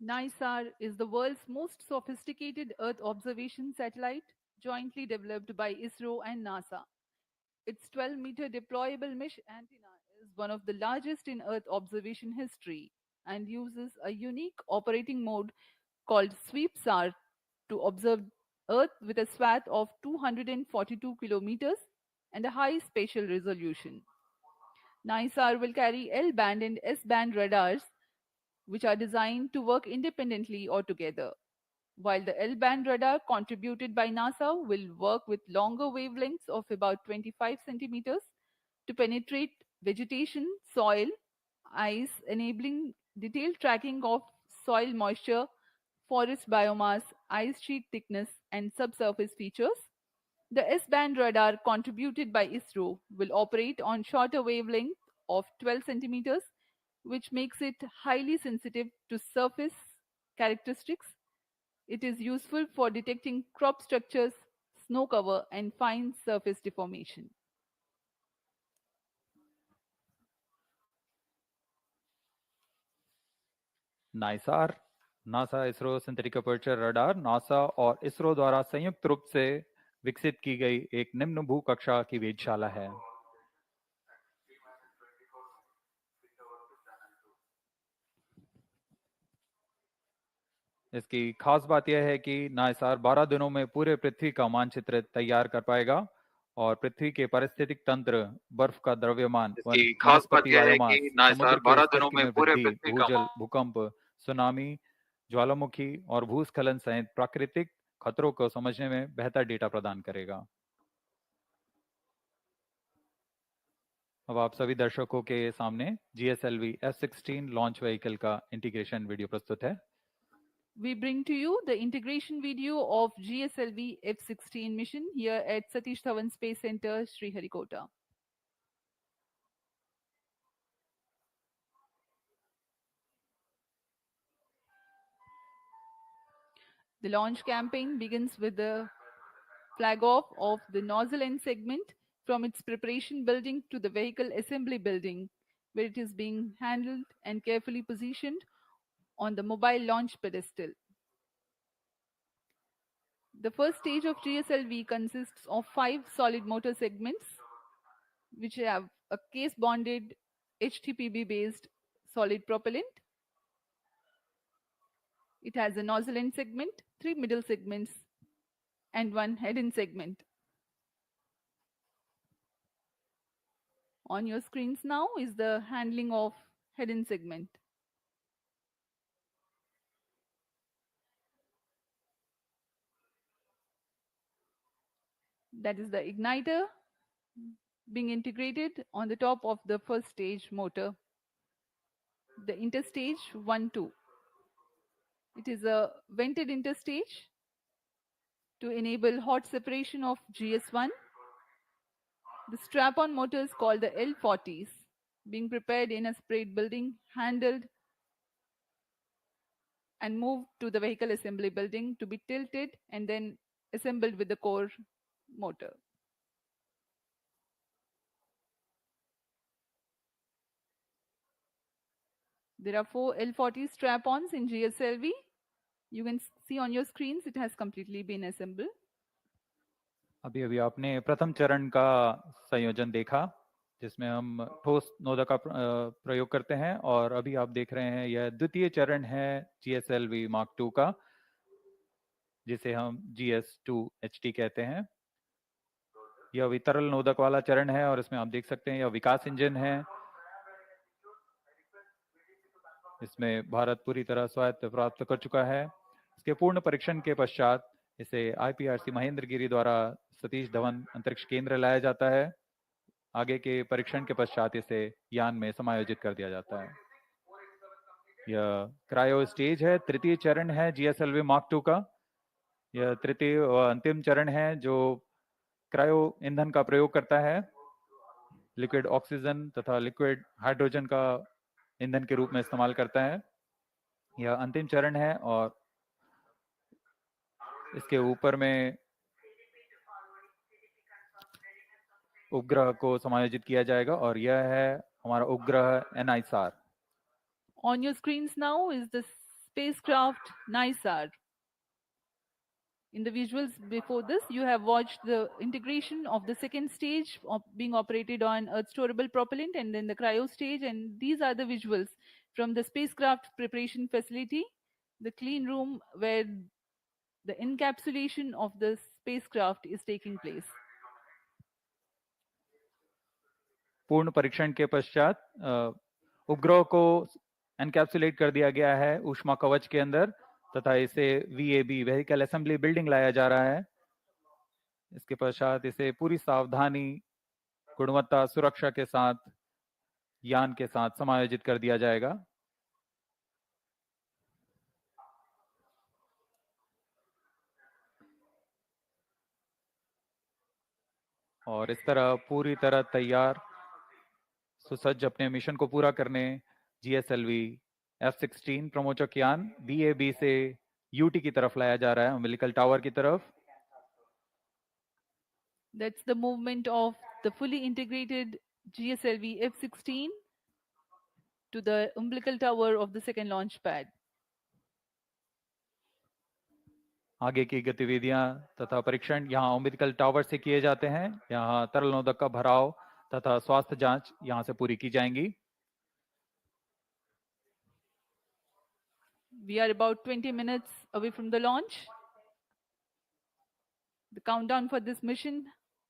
NISAR is the world's most sophisticated Earth observation satellite, jointly developed by ISRO and NASA. Its 12-meter deployable mesh antenna is one of the largest in Earth observation history and uses a unique operating mode called SweepSAR to observe Earth with a swath of 242 kilometers and a high spatial resolution. NISAR will carry L band and S band radars, which are designed to work independently or together, while the L band radar contributed by NASA will work with longer wavelengths of about 25 centimeters to penetrate vegetation, soil, ice, enabling detailed tracking of soil moisture, forest biomass, ice sheet thickness, and subsurface features. The S band radar contributed by ISRO will operate on shorter wavelength of 12 centimeters, which makes it highly sensitive to surface characteristics. It is useful for detecting crop structures, snow cover, and fine surface deformation. NISAR NASA ISRO synthetic aperture radar NASA और इसरो द्वारा संयुक्त रूप से विकसित की गई एक निम्न भू कक्षा की वेधशाला है। इसकी खास बात यह है कि नाइसार 12 दिनों में पूरे पृथ्वी का मानचित्र तैयार कर पाएगा और पृथ्वी के पारिस्थितिक तंत्र, बर्फ का द्रव्यमान, इसकी खास बात वनस्पति यह है बायोमास, कि नाइसार समुद्र के 12 स्तर दिनों में में पूरे वृद्धि, पृथ्वी का भूजल, भूकंप, सुनामी, ज्वालामुखी और भूस्खलन सहित प्राकृतिक खतरों को समझने में बेहतर डेटा प्रदान करेगा। अब आप सभी दर्शकों के सामने GSLV F16 लॉन्च व्हीकल का इंटीग्रेशन वीडियो प्रस्तुत है। We bring to you the integration video of GSLV F16 mission here at Satish Dhawan Space Center, Sriharikota. The launch campaign begins with the flag off of the nozzle end segment from its preparation building to the vehicle assembly building, where it is being handled and carefully positioned on the mobile launch pedestal. The first stage of GSLV consists of 5 solid motor segments, which have a case bonded HTPB based solid propellant. It has a nozzle end segment, 3 middle segments, and 1 head end segment. On your screens now is the handling of head end segment. That is the igniter being integrated on the top of the first stage motor, the interstage 1-2. It is a vented interstage to enable hot separation of GS1. The strap-on motor is called the L40s, being prepared in a separate building, handled and moved to the vehicle assembly building to be tilted and then assembled with the core motor. There are 4 L40 strap-ons in GSLV. You can see on your screens it has completely been assembled. अभी अभी आपने प्रथम चरण का संयोजन देखा, जिसमें हम ठोस नोदक का प्रयोग करते हैं, और अभी आप देख रहे हैं यह द्वितीय चरण है GSLV Mark II का, जिसे हम GS2HT कहते हैं। यह अभी तरल नोदक वाला चरण है और इसमें आप देख सकते हैं यह विकास इंजन है। इसमें भारत पूरी तरह स्वायत्त प्राप्त कर चुका है। इसके पूर्ण परीक्षण के पश्चात इसे IPRC महेंद्रगिरी द्वारा सतीश धवन अंतरिक्ष केंद्र लाया जाता है। आगे के परीक्षण के पश्चात इसे यान में समायोजित कर दिया जाता है। यह क्रायो स्टेज है, तृतीय चरण है GSLV Mark II का। यह तृतीय और अंतिम चरण है जो क्रायो ईंधन का प्रयोग करता है, लिक्विड ऑक्सीजन तथा लिक्विड हाइड्रोजन का ईंधन के रूप में इस्तेमाल करता है। यह अंतिम चरण है और इसके ऊपर में उपग्रह को समायोजित किया जाएगा और यह है हमारा उपग्रह NISAR. On your screens now is the spacecraft NISAR. In the visuals before this, you have watched the integration of the second stage being operated on Earth storable propellant and then the cryo stage. And these are the visuals from the spacecraft preparation facility, the clean room where the encapsulation of the spacecraft is taking place. पूर्ण परीक्षण के पश्चात उपग्रह को encapsulate कर दिया गया है ऊष्मा कवच के अंदर तथा इसे वीएबी व्हीकल असेंबली बिल्डिंग लाया जा रहा है। इसके पश्चात इसे पूरी सावधानी, गुणवत्ता, सुरक्षा के साथ यान के साथ समायोजित कर दिया जाएगा। और इस तरह पूरी तरह तैयार सुसज्ज अपने मिशन को पूरा करने जीएसएलवी F16 प्रमोचक यान बीएबी से यूटी की तरफ लाया जा रहा है, अम्बिलिकल टावर की तरफ। That's the movement of the fully integrated GSLV-F16 to the umbilical tower of the second launch pad. आगे की गतिविधियां तथा परीक्षण यहां अम्बिलिकल टावर से किए जाते हैं। यहां तरल नोदक का भराव तथा स्वास्थ्य जांच यहां से पूरी की जाएंगी। We are about 20 minutes away from the launch. The countdown for this mission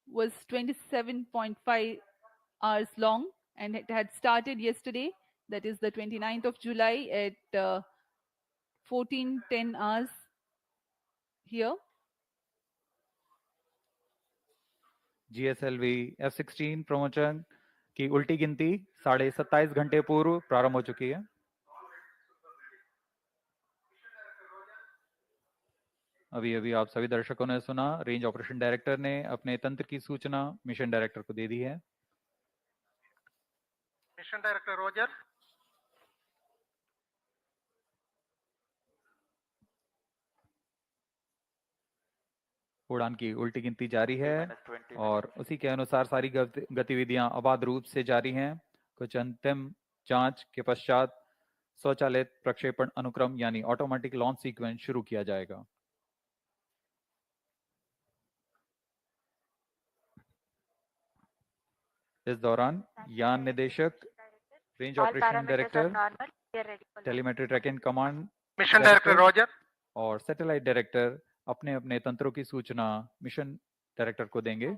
was 27.5 hours long, and it had started yesterday, that is the 29th of July at 14:10 hours here. GSLV F16 प्रमोचन की उल्टी गिनती 27.5 घंटे पूर्व प्रारंभ हो चुकी है। अभी अभी आप सभी दर्शकों ने सुना, रेंज ऑपरेशन डायरेक्टर ने अपने तंत्र की सूचना मिशन डायरेक्टर को दे दी है। Mission director Roger. उड़ान की उल्टी गिनती जारी है और उसी के अनुसार सारी गतिविधियां अबाध रूप से जारी हैं। कुछ अंतिम जांच के पश्चात स्वचालित प्रक्षेपण अनुक्रम यानी ऑटोमेटिक लॉन्च सीक्वेंस शुरू किया जाएगा। इस दौरान यान निदेशक, range operation director, telemetry tracking command mission director Roger और सैटेलाइट डायरेक्टर अपने अपने तंत्रों की सूचना मिशन डायरेक्टर को देंगे।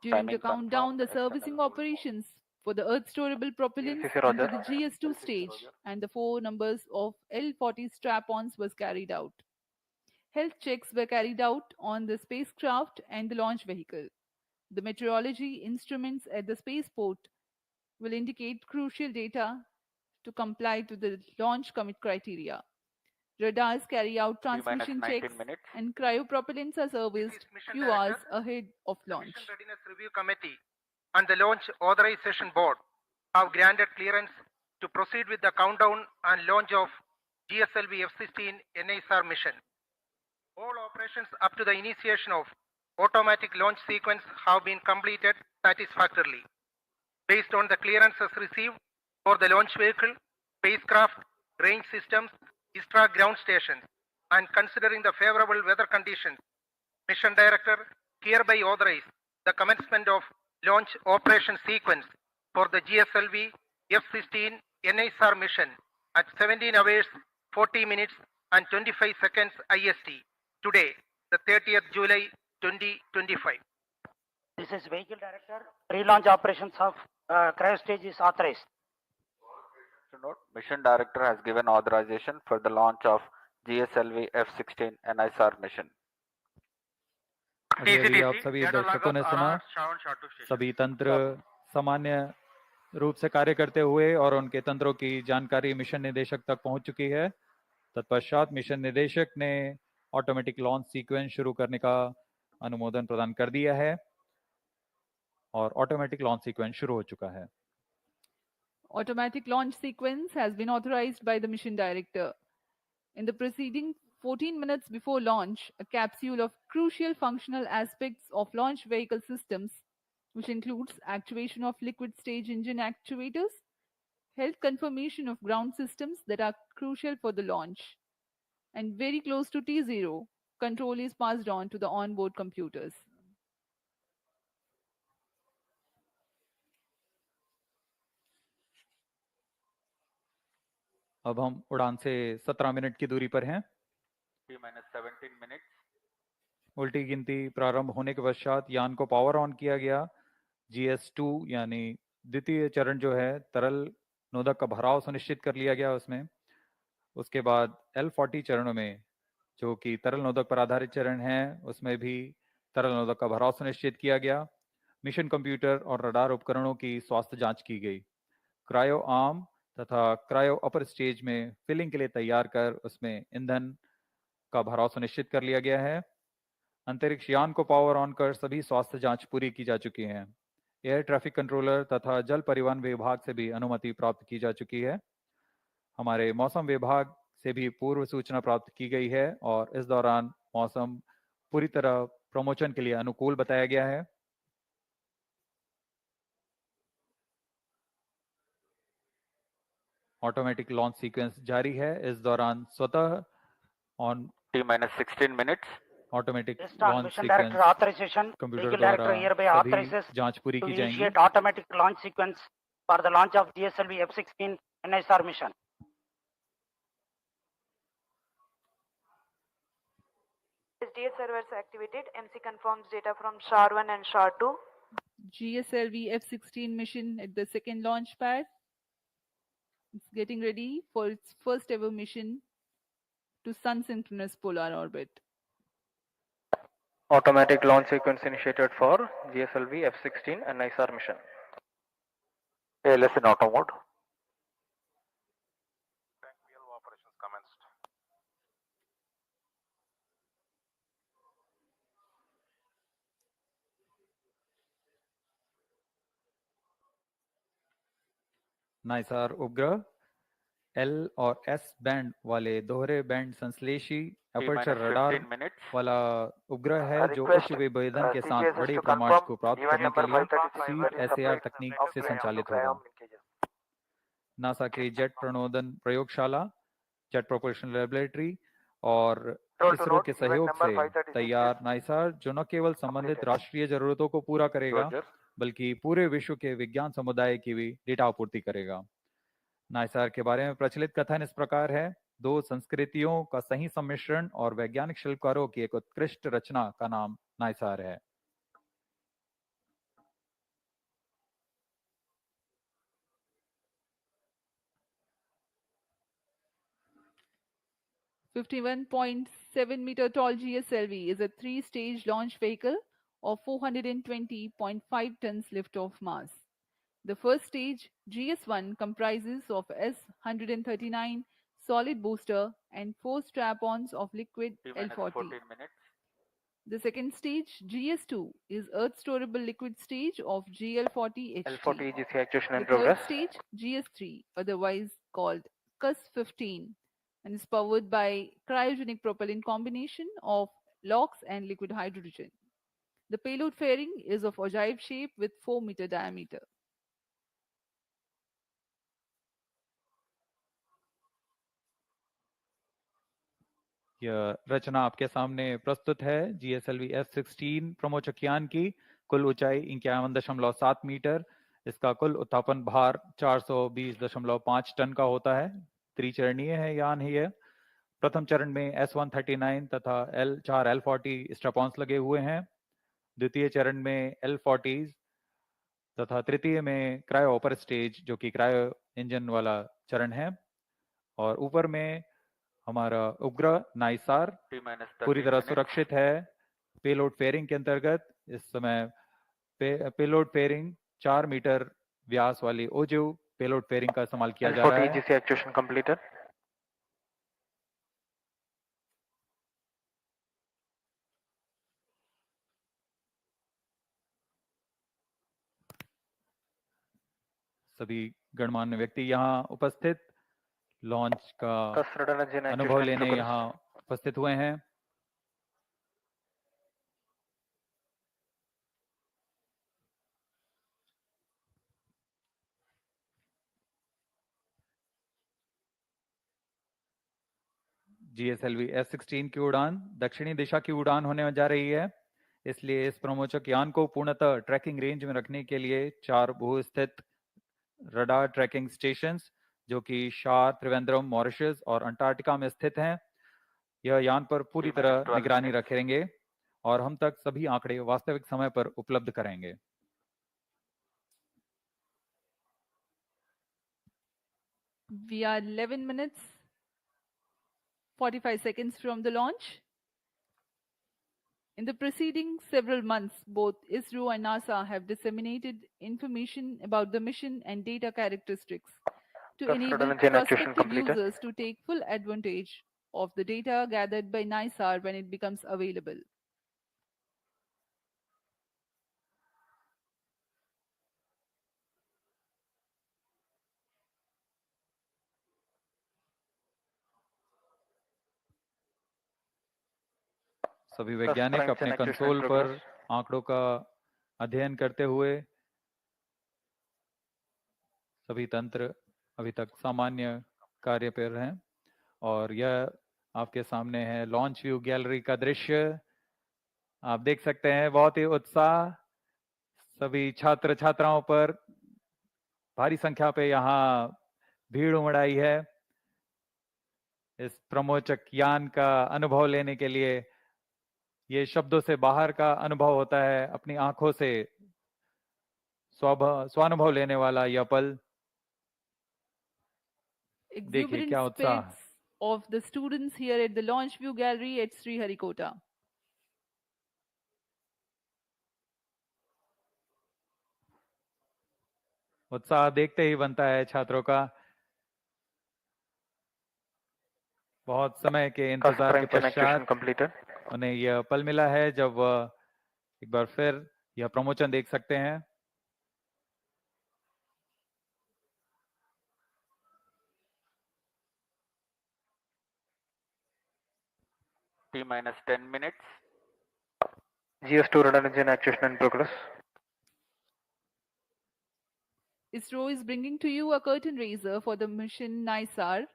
During the countdown, the servicing operations for the Earth storable propellants into the GS2 stage and the 4 numbers of L40 strap-ons was carried out. Health checks were carried out on the spacecraft and the launch vehicle. The meteorology instruments at the spaceport will indicate crucial data to comply to the launch commit criteria. Radars carry out transmission checks and cryopropellants are serviced few hours ahead of launch. Mission Readiness Review Committee and the Launch Authorization Board have granted clearance to proceed with the countdown and launch of GSLV F16 NISAR mission. All operations up to the initiation of automatic launch sequence have been completed satisfactorily. Based on the clearances received for the launch vehicle, spacecraft, range systems, ISRO ground stations, and considering the favorable weather conditions, Mission Director hereby authorized the commencement of launch operation sequence for the GSLV F16 NISAR mission at 17 hours 40 minutes and 25 seconds IST today, the 30th July 2025. This is Vehicle Director. Pre-launch operations of cryo stage is authorized. Note, Mission Director has given authorization for the launch of GSLV F16 NISAR mission. अभी आप सभी दर्शकों ने सुना, सभी तंत्र सामान्य रूप से कार्य करते हुए और उनके तंत्रों की जानकारी मिशन निदेशक तक पहुंच चुकी है। तत्पश्चात मिशन निदेशक ने ऑटोमेटिक लॉन्च सीक्वेंस शुरू करने का अनुमोदन प्रदान कर दिया है और ऑटोमेटिक लॉन्च सीक्वेंस शुरू हो चुका है। Automatic launch sequence has been authorized by the mission director. In the preceding 14 minutes before launch, a capsule of crucial functional aspects of launch vehicle systems, which includes actuation of liquid stage engine actuators, health confirmation of ground systems that are crucial for the launch. And very close to T0, control is passed on to the onboard computers. अब हम उड़ान से 17 minute की दूरी पर हैं। T-17 minutes. उल्टी गिनती प्रारंभ होने के पश्चात यान को पावर ऑन किया गया। GS2 यानी द्वितीय चरण जो है तरल नोदक का भराव सुनिश्चित कर लिया गया उसमें। उसके बाद L40 चरणों में जो कि तरल नोदक पर आधारित चरण है उसमें भी तरल नोदक का भराव सुनिश्चित किया गया। मिशन कंप्यूटर और रडार उपकरणों की स्वास्थ्य जांच की गई। क्रायो आर्म तथा क्रायो अपर स्टेज में फिलिंग के लिए तैयार कर उसमें ईंधन का भराव सुनिश्चित कर लिया गया है। अंतरिक्ष यान को पावर ऑन कर सभी स्वास्थ्य जांच पूरी की जा चुकी है। एयर ट्रैफिक कंट्रोलर तथा जल परिवहन विभाग से भी अनुमति प्राप्त की जा चुकी है। हमारे मौसम विभाग से भी पूर्व सूचना प्राप्त की गई है और इस दौरान मौसम पूरी तरह प्रमोशन के लिए अनुकूल बताया गया है। ऑटोमेटिक लॉन्च सीक्वेंस जारी है। इस दौरान स्वतः on T-16 minutes. Automatic Based on launch mission sequence director authorization, computer vehicle द्वारा director hereby सभी authorizes जांच पूरी to की जाएंगी। initiate automatic launch sequence for the launch of GSLV-F16 NISAR mission. SDA servers activated. MC confirms data from SHAR-1 and SHAR-2. GSLV F16 mission at the second launch pad. It's getting ready for its first ever mission to sun synchronous polar orbit. Automatic launch sequence initiated for GSLV F16 and NISAR mission. ALS in auto mode. Operations commenced. नाइसार उपग्रह L और S band वाले दोहरे band संश्लेषी aperture radar 15 minutes. वाला उपग्रह है जो Request, उच्च विभेदन के साथ CGSS बड़े to प्रमाण confirm को प्राप्त event करने के number लिए 536 स्वीप is SAR supplied तकनीक to से cryo संचालित to होगा। cryo linkages. नासा के जेट प्रणोदन प्रयोगशाला, जेट प्रोपल्शन लेबोरेटरी और Told to इसरो note, के event सहयोग number से 536 तैयार नाइसार जो न केवल संबंधित completed. राष्ट्रीय जरूरतों को पूरा करेगा Roger. बल्कि पूरे विश्व के विज्ञान समुदाय की भी डेटा आपूर्ति करेगा। नाइसार के बारे में प्रचलित कथन इस प्रकार है: दो संस्कृतियों का सही सम्मिश्रण और वैज्ञानिक शिल्पकारों की एक उत्कृष्ट रचना का नाम नाइसार है। .7 meter tall GSLV is a three-stage launch vehicle of 420.5 tons liftoff mass. The first stage, GS1, comprises of S139 solid booster and 4 strap-ons of liquid L40. 14 minutes. The second stage, GS2, is Earth storable liquid stage of GL40 HT. L40 EGC actuation in The third progress. stage, GS3, otherwise called CUS-15, and is powered by cryogenic propellant combination of LOX and liquid hydrogen. The payload fairing is of ogive shape with 4-meter diameter. यह रचना आपके सामने प्रस्तुत है GSLV F16 प्रमोचकयान की। कुल ऊंचाई 51.7 metre. इसका कुल उत्थापन भार 420.5 टन का होता है। त्रिचरणीय है यान ही है। प्रथम चरण में S139 तथा चार L40 स्ट्रैप-ऑन्स लगे हुए हैं। द्वितीय चरण में L40 तथा तृतीय में क्रायो अपर स्टेज जो कि क्रायो इंजन वाला चरण है। और ऊपर में हमारा उपग्रह नाइसार पूरी तरह सुरक्षित है। पेलोड फेयरिंग के अंतर्गत इस समय पेलोड फेयरिंग 4 मीटर व्यास वाली ओजिव पेलोड फेयरिंग का इस्तेमाल किया जा रहा है। L40 EGC actuation completed. सभी गणमान्य व्यक्ति यहाँ उपस्थित लॉन्च का Thrust radar engine अनुभव actuation in लेने progress. यहाँ उपस्थित हुए हैं। GSLV F16 की उड़ान दक्षिणी दिशा की उड़ान होने जा रही है, इसलिए इस प्रमोचक यान को पूर्णतः ट्रैकिंग रेंज में रखने के लिए 4 भू-स्थित रडार ट्रैकिंग स्टेशंस जो कि शार, त्रिवेंद्रम, मॉरिशस और अंटार्कटिका में स्थित हैं, यह यान पर पूरी तरह निगरानी रखेंगे और हम तक सभी आंकड़े वास्तविक समय पर उपलब्ध कराएंगे। We are 11 minutes 45 seconds from the launch. In the preceding several months, both ISRO and NASA have disseminated information about the mission and data characteristics to enable prospective users to take full advantage of the data gathered by NISAR when it becomes available. सभी वैज्ञानिक अपने console पर आंकड़ों का अध्ययन करते हुए सभी तंत्र अभी तक सामान्य कार्य पर हैं और यह आपके सामने है लॉन्च व्यू गैलरी का दृश्य। आप देख सकते हैं बहुत ही उत्साह सभी छात्र छात्राओं पर भारी संख्या पे यहाँ भीड़ उमड़ आई है इस प्रमोचक यान का अनुभव लेने के लिए। ये शब्दों से बाहर का अनुभव होता है, अपनी आंखों से स्वानुभव लेने वाला यह पल। देखिए क्या उत्साह of the students here at the launch view gallery at Sriharikota. उत्साह देखते ही बनता है छात्रों का। बहुत समय के इंतजार के पश्चात उन्हें यह पल मिला है जब वह एक बार फिर यह प्रमोशन देख सकते हैं। T-10 minutes. GS2 radar engine actuation in progress. ISRO is bringing to you a curtain raiser for the mission NISAR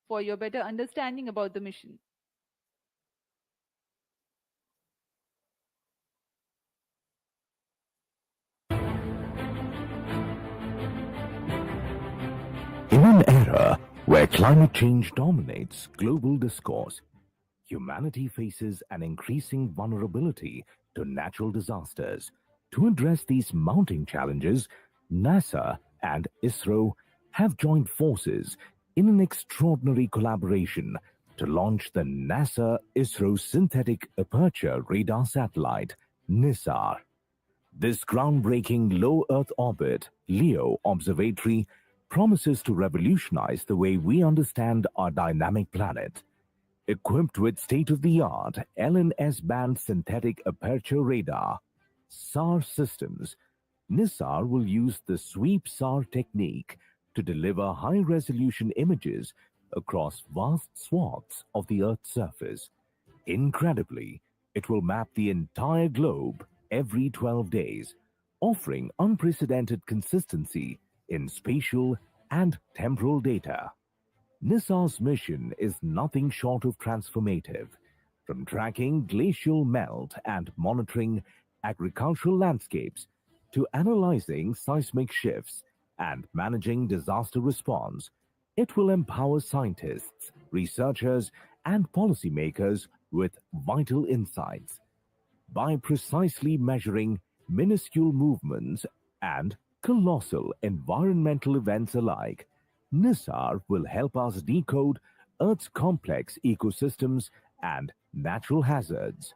for your better understanding about the mission. In an era where climate change dominates global discourse, humanity faces an increasing vulnerability to natural disasters. To address these mounting challenges, NASA and ISRO have joined forces in an extraordinary collaboration to launch the NASA-ISRO Synthetic Aperture Radar Satellite, NISAR. This groundbreaking low Earth orbit LEO observatory promises to revolutionize the way we understand our dynamic planet. Equipped with state-of-the-art LNS-band synthetic aperture radar, SAR systems, NISAR will use the SweepSAR technique to deliver high-resolution images across vast swaths of the Earth's surface. Incredibly, it will map the entire globe every 12 days, offering unprecedented consistency in spatial and temporal data. NISAR's mission is nothing short of transformative. From tracking glacial melt and monitoring agricultural landscapes to analyzing seismic shifts and managing disaster response, it will empower scientists, researchers, and policymakers with vital insights. By precisely measuring minuscule movements and colossal environmental events alike, NISAR will help us decode Earth's complex ecosystems and natural hazards.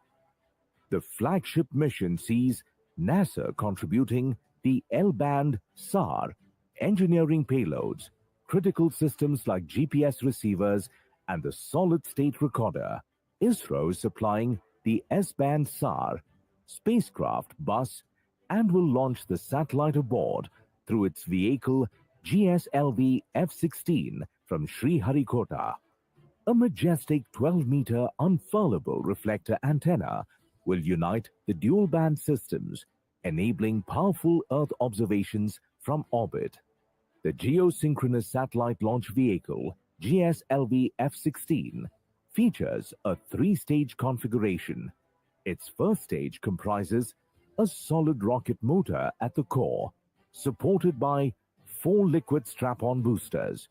The flagship mission sees NASA contributing the L-band SAR, engineering payloads, critical systems like GPS receivers, and the solid-state recorder. ISRO is supplying the S-band SAR, spacecraft bus, and will launch the satellite aboard through its vehicle GSLV-F16 from Sriharikota. A majestic 12-meter unfurlable reflector antenna will unite the dual-band systems, enabling powerful Earth observations from orbit. The geosynchronous satellite launch vehicle, GSLV-F16, features a three-stage configuration. Its first stage comprises a solid rocket motor at the core, supported by 4 liquid strap-on boosters.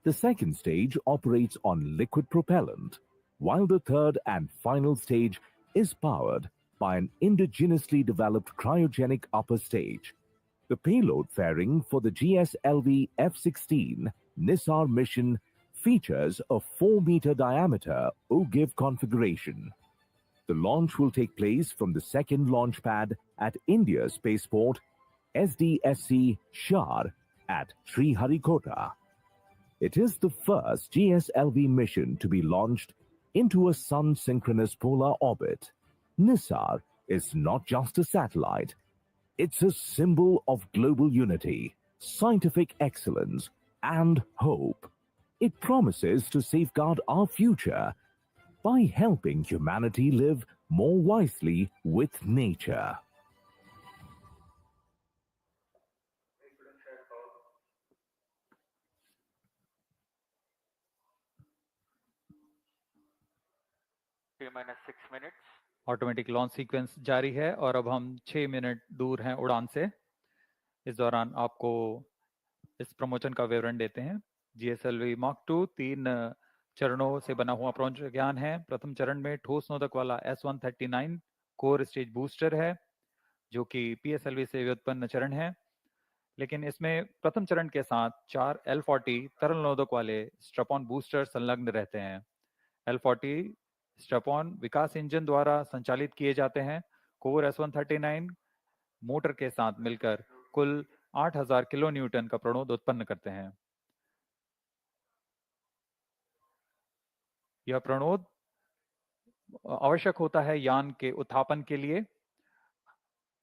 The second stage operates on liquid propellant, while the third and final stage is powered by an indigenously developed cryogenic upper stage. The payload fairing for the GSLV-F16 NISAR mission features a 4-meter diameter OGIV configuration. The launch will take place from the second launch pad at India's spaceport, SDSC Shar at Sriharikota. It is the first GSLV mission to be launched into a sun-synchronous polar orbit. NISAR is not just a satellite. It's a symbol of global unity, scientific excellence, and hope. It promises to safeguard our future by helping humanity live more wisely with nature. T-6 minutes. Automatic launch sequence जारी है और अब हम 6 minute दूर हैं उड़ान से। इस दौरान आपको इस प्रमोशन का विवरण देते हैं। GSLV Mark 2 3 चरणों से बना हुआ प्रज्ञान है। प्रथम चरण में ठोस नोदक वाला S139 कोर स्टेज बूस्टर है, जो कि PSLV से व्युत्पन्न चरण है, लेकिन इसमें प्रथम चरण के साथ 4 L40 तरल नोदक वाले स्ट्रपॉन बूस्टर संलग्न रहते हैं। L40 स्ट्रपॉन विकास इंजन द्वारा संचालित किए जाते हैं। कोर S139 मोटर के साथ मिलकर कुल 8000 किलो न्यूटन का प्रणोद उत्पन्न करते हैं। यह प्रणोद आवश्यक होता है यान के उत्थापन के लिए।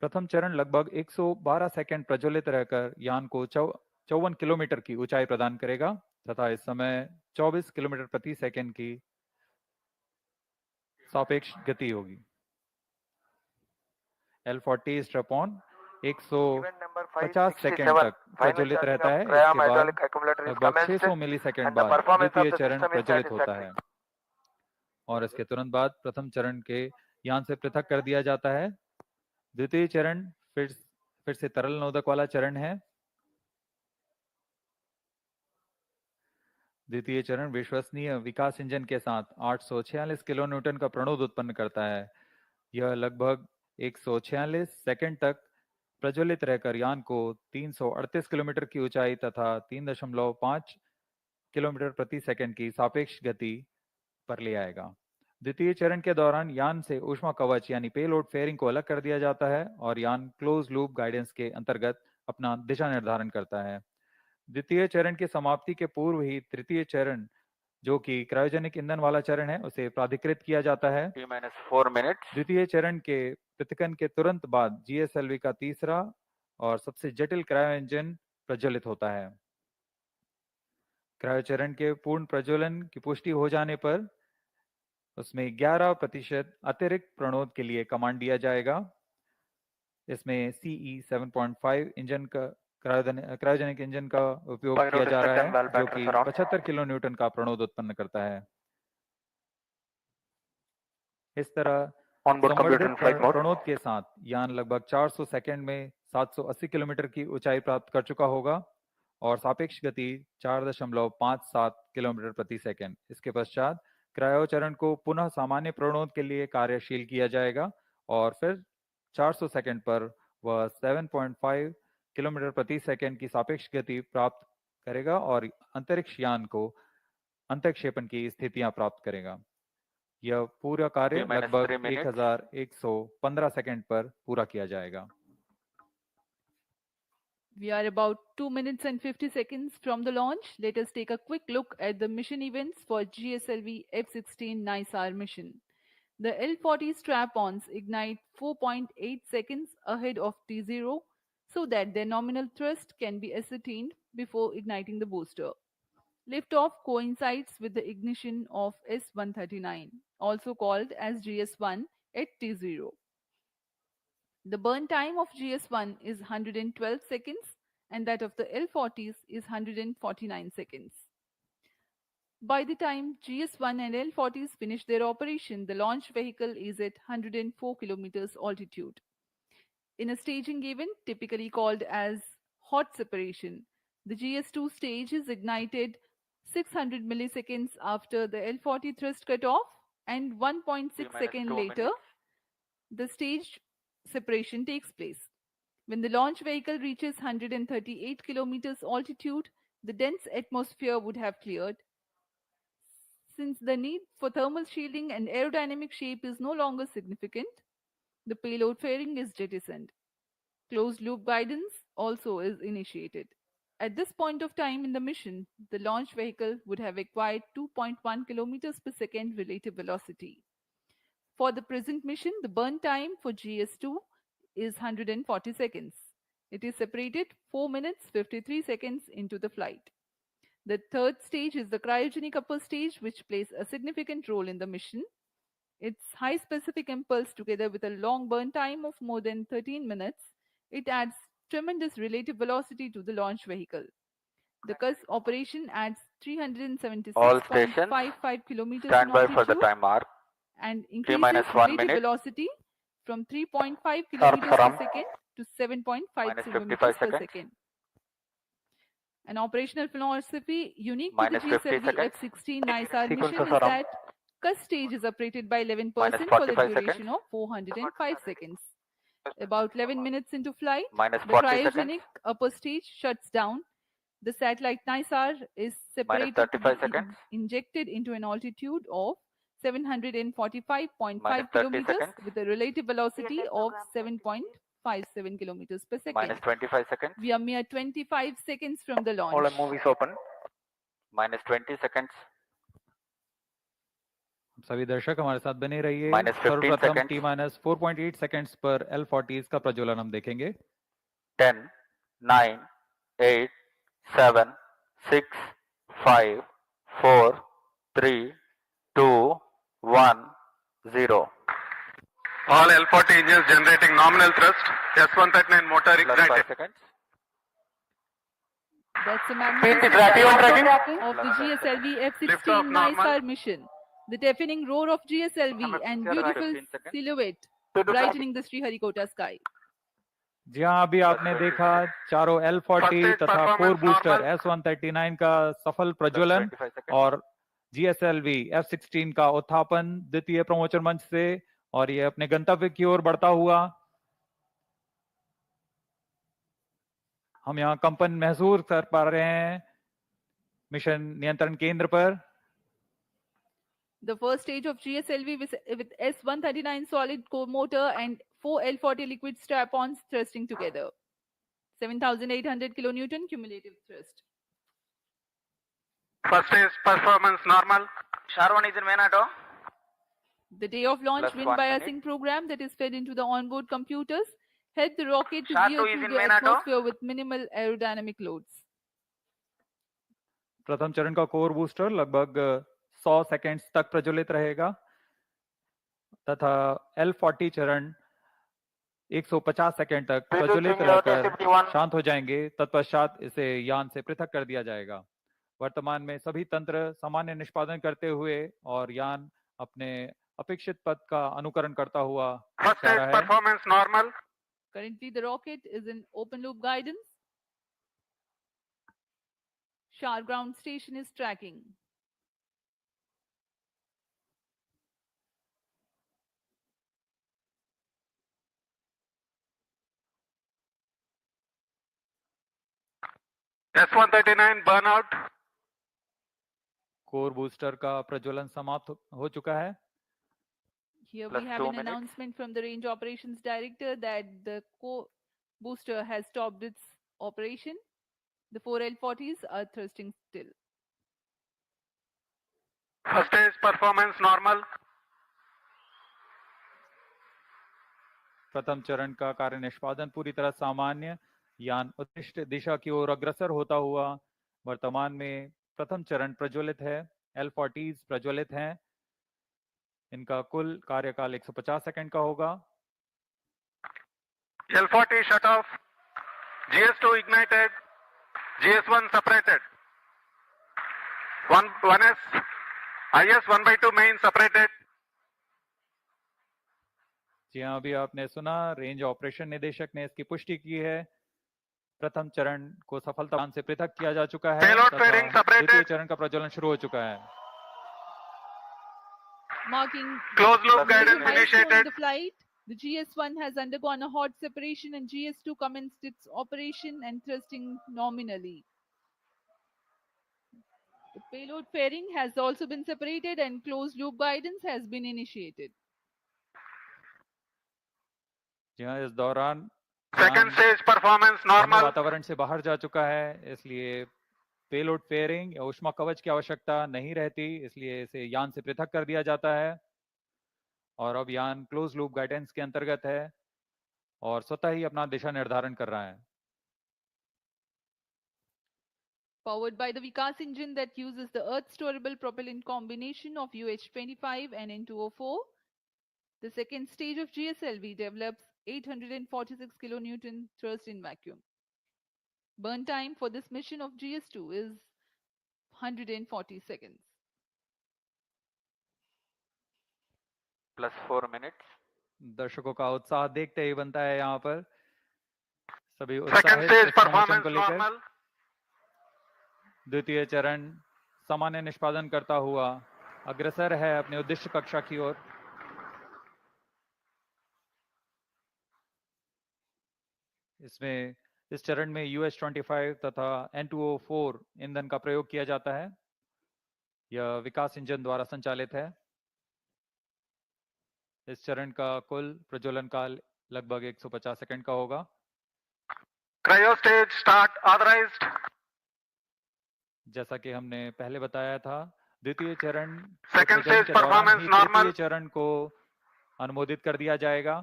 प्रथम चरण लगभग 112 सेकंड प्रज्वलित रहकर यान को 54 किलोमीटर की ऊंचाई प्रदान करेगा तथा इस समय 24 किलोमीटर प्रति सेकंड की सापेक्ष गति होगी। L40 स्ट्रपॉन 150 सेकंड तक प्रज्वलित रहता है। इसके बाद लगभग 600 मिलीसेकंड बाद द्वितीय चरण प्रज्वलित होता है और इसके तुरंत बाद प्रथम चरण के यान से पृथक कर दिया जाता है। द्वितीय चरण फिर से तरल नोदक वाला चरण है। द्वितीय चरण विश्वसनीय विकास इंजन के साथ 846 किलो न्यूटन का प्रणोद उत्पन्न करता है। यह लगभग 146 सेकंड तक प्रज्वलित रहकर यान को 338 किलोमीटर की ऊंचाई तथा 3.5 किलोमीटर प्रति सेकंड की सापेक्ष गति पर ले आएगा। द्वितीय चरण के दौरान यान से ऊष्मा कवच यानी पेलोड फेयरिंग को अलग कर दिया जाता है और यान क्लोज लूप गाइडेंस के अंतर्गत अपना दिशा निर्धारण करता है। द्वितीय चरण की समाप्ति के पूर्व ही तृतीय चरण, जो कि क्रायोजेनिक ईंधन वाला चरण है, उसे प्राधिकृत किया जाता है। T-4 minutes. द्वितीय चरण के पृथक्करण के तुरंत बाद GSLV का तीसरा और सबसे जटिल क्रायो इंजन प्रज्वलित होता है। क्रायो चरण के पूर्ण प्रज्वलन की पुष्टि हो जाने पर उसमें 11% अतिरिक्त प्रणोद के लिए कमांड दिया जाएगा। इसमें CE 7.5 इंजन का क्रायोजेनिक इंजन का उपयोग किया जा रहा है, जो कि 75 किलो न्यूटन का प्रणोद उत्पन्न करता है। इस तरह संवर्धित प्रणोद के साथ यान लगभग 400 सेकंड में 780 किलोमीटर की ऊंचाई प्राप्त कर चुका होगा और सापेक्ष गति 4.57 किलोमीटर प्रति सेकंड। इसके पश्चात क्रायो चरण को पुनः सामान्य प्रणोद के लिए कार्यशील किया जाएगा और फिर 400 सेकंड पर वह 7.5 किलोमीटर प्रति सेकंड की सापेक्ष गति प्राप्त करेगा और अंतरिक्ष यान को अंतक्षेपण की स्थितियां प्राप्त करेगा। यह पूरा कार्य लगभग 1115 सेकंड पर पूरा किया जाएगा। We are about 2 minutes and 50 seconds from the launch. Let us take a quick look at the mission events for GSLV F16 NISAR mission. The L40 strap-ons ignite 4.8 seconds ahead of T0 so that their nominal thrust can be ascertained before igniting the booster. Liftoff coincides with the ignition of S139, also called as GS1 at T0. The burn time of GS1 is 112 seconds and that of the L40s is 149 seconds. By the time GS1 and L40s finish their operation, the launch vehicle is at 104 kilometers altitude. In a staging event, typically called as hot separation, the GS2 stage is ignited 600 milliseconds after the L40 thrust cutoff, and 1.6 seconds later, the stage separation takes place. When the launch vehicle reaches 138 kilometers altitude, the dense atmosphere would have cleared. Since the need for thermal shielding and aerodynamic shape is no longer significant, the payload fairing is jettisoned. Closed loop guidance also is initiated. At this point of time in the mission, the launch vehicle would have acquired 2.1 kilometers per second relative velocity. For the present mission, the burn time for GS2 is 140 seconds. It is separated 4 minutes 53 seconds into the flight. The third stage is the cryogenic upper stage, which plays a significant role in the mission. Its high specific impulse, together with a long burn time of more than 13 minutes, it adds tremendous relative velocity to the launch vehicle. The CUS operation adds All stations 376.55 kilometers in stand by for the altitude time mark. and T increases minus 1 relative minute. velocity from 3.5 Sharp kilometers per from second to 7.5 minus 55 kilometers per seconds. second. An operational philosophy unique to the Minus 50 seconds. GSLV-F16 NISAR Sequence mission of is around that CUS stage is operated by 11% Minus for the 45 duration seconds. of 405 seconds. About 11 minutes into flight, Minus the 40 cryogenic seconds. upper stage shuts down. The satellite NISAR is Minus separated to 35 be seconds. injected into an altitude of 745.5 Minus 30 kilometers seconds. with a relative velocity TSL of program 7.57 kilometers per second. Minus 25 seconds. We are mere 25 seconds from the all launch. movies open. Minus 20 seconds. सभी दर्शक हमारे साथ बने रहिए। Minus 15 सर्वप्रथम seconds. T minus 4.8 seconds पर L40s का प्रज्वलन हम देखेंगे। 10, 9, 8, 7, 6, 5, 4, 3, 2, 1, 0. All L40 engines generating nominal thrust. S139 motor Plus ignited. 5 seconds. That's a magnificent tracking. of the GSLV Liftoff F16 normal. NISAR mission. The deafening roar of GSLV and beautiful 15 seconds. silhouette brightening the Sriharikota sky. जी हाँ, अभी आपने देखा चारों L40 तथा core booster S139 का सफल प्रज्वलन 25 seconds. और GSLV F16 का उत्थापन द्वितीय प्रमोचन मंच से, और ये अपने गंतव्य की ओर बढ़ता हुआ। हम यहाँ कंपन महसूस कर पा रहे हैं मिशन नियंत्रण केंद्र पर। The first stage of GSLV with S139 solid core motor and 4 L40 liquid strap-ons thrusting together. 7,800 kilonewton cumulative thrust. First stage performance normal. SHAR-1 is in main auto. The day of launch Plus wind 1 biasing minute. program that is fed into the onboard computers helped the rocket to SHAR-2 veer is through in the main auto. atmosphere with minimal aerodynamic loads. प्रथम चरण का core booster लगभग 100 seconds तक प्रज्वलित रहेगा तथा L40 चरण 150 second तक प्रज्वलित रहकर शांत हो जाएंगे। तत्पश्चात इसे यान से पृथक कर दिया जाएगा। वर्तमान में सभी तंत्र सामान्य निष्पादन करते हुए और यान अपने अपेक्षित पथ का अनुकरण करता हुआ First जा stage रहा है। performance normal. Currently, the rocket is in open loop guidance. SHAR ground station is tracking. S139 burnout. Core booster का प्रज्वलन समाप्त हो चुका है। Here Plus we have 2 an minutes. announcement from the range operations director that the booster has stopped its operation. The 4 L40s are thrusting still. First stage performance normal. प्रथम चरण का कार्य निष्पादन पूरी तरह सामान्य, यान उद्दिष्ट दिशा की ओर अग्रसर होता हुआ। वर्तमान में प्रथम चरण प्रज्वलित है, L40s प्रज्वलित हैं। इनका कुल कार्यकाल 150 सेकंड का होगा। L40 shut off. GS2 ignited. GS1 separated. One is IS 1/2 main separated. जी हाँ, अभी आपने सुना, रेंज ऑपरेशन निदेशक ने इसकी पुष्टि की है। प्रथम चरण को सफलतापूर्वक से पृथक किया जा चुका है Payload तथा fairing separated. द्वितीय चरण का प्रज्वलन शुरू हो चुका है। Marking Closed loop the guidance milestone in initiated. the flight, the GS1 has undergone a hot separation and GS2 commenced its operation and thrusting nominally. The payload fairing has also been separated and closed loop guidance has been initiated. जी हाँ, इस दौरान Second यान stage performance धन्य normal. वातावरण से बाहर जा चुका है, इसलिए पेलोड फेयरिंग या ऊष्मा कवच की आवश्यकता नहीं रहती, इसलिए इसे यान से पृथक कर दिया जाता है। और अब यान क्लोज लूप गाइडेंस के अंतर्गत है और स्वतः ही अपना दिशा निर्धारण कर रहा है। Powered by the Vikas engine that uses the Earth storable propellant combination of UH-25 and N2O4, the second stage of GSLV develops 846 kilonewton thrust in vacuum. Burn time for this mission of GS2 is 140 seconds. +4 minutes. दर्शकों का उत्साह देखते ही बनता है यहाँ पर, सभी Second उत्साहित stage इस प्रमोशन performance को लेकर। normal. द्वितीय चरण सामान्य निष्पादन करता हुआ अग्रसर है अपने उद्दिष्ट कक्षा की ओर। इसमें इस चरण में UH-25 तथा N2O4 ईंधन का प्रयोग किया जाता है। यह विकास इंजन द्वारा संचालित है। इस चरण का कुल प्रज्वलन काल लगभग 150 सेकंड का होगा। Cryo stage start authorized. जैसा कि हमने पहले बताया था, द्वितीय चरण Second प्रज्वलन stage के दौरान performance ही normal. तृतीय चरण को अनुमोदित कर दिया जाएगा।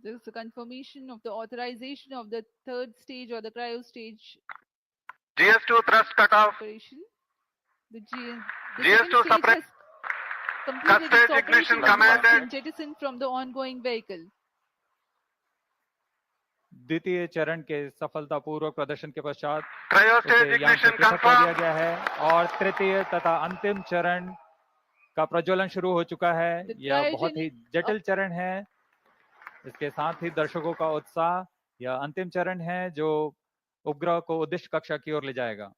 There is a confirmation of the authorization of the third stage or the cryo stage GS2 thrust cutoff. operation. The GS2 second stage separate. has completed stage its ignition operation and has commanded. been jettisoned from the ongoing vehicle. द्वितीय चरण के सफलतापूर्वक प्रदर्शन के पश्चात Cryo उसे stage यान से ignition पृथक कर दिया confirmed. गया है और तृतीय तथा अंतिम चरण का प्रज्वलन शुरू हो चुका है। The यह बहुत ही cryogenic जटिल चरण है। इसके साथ ही दर्शकों का उत्साह, यह अंतिम चरण है जो उपग्रह को उद्दिष्ट कक्षा की ओर ले जाएगा।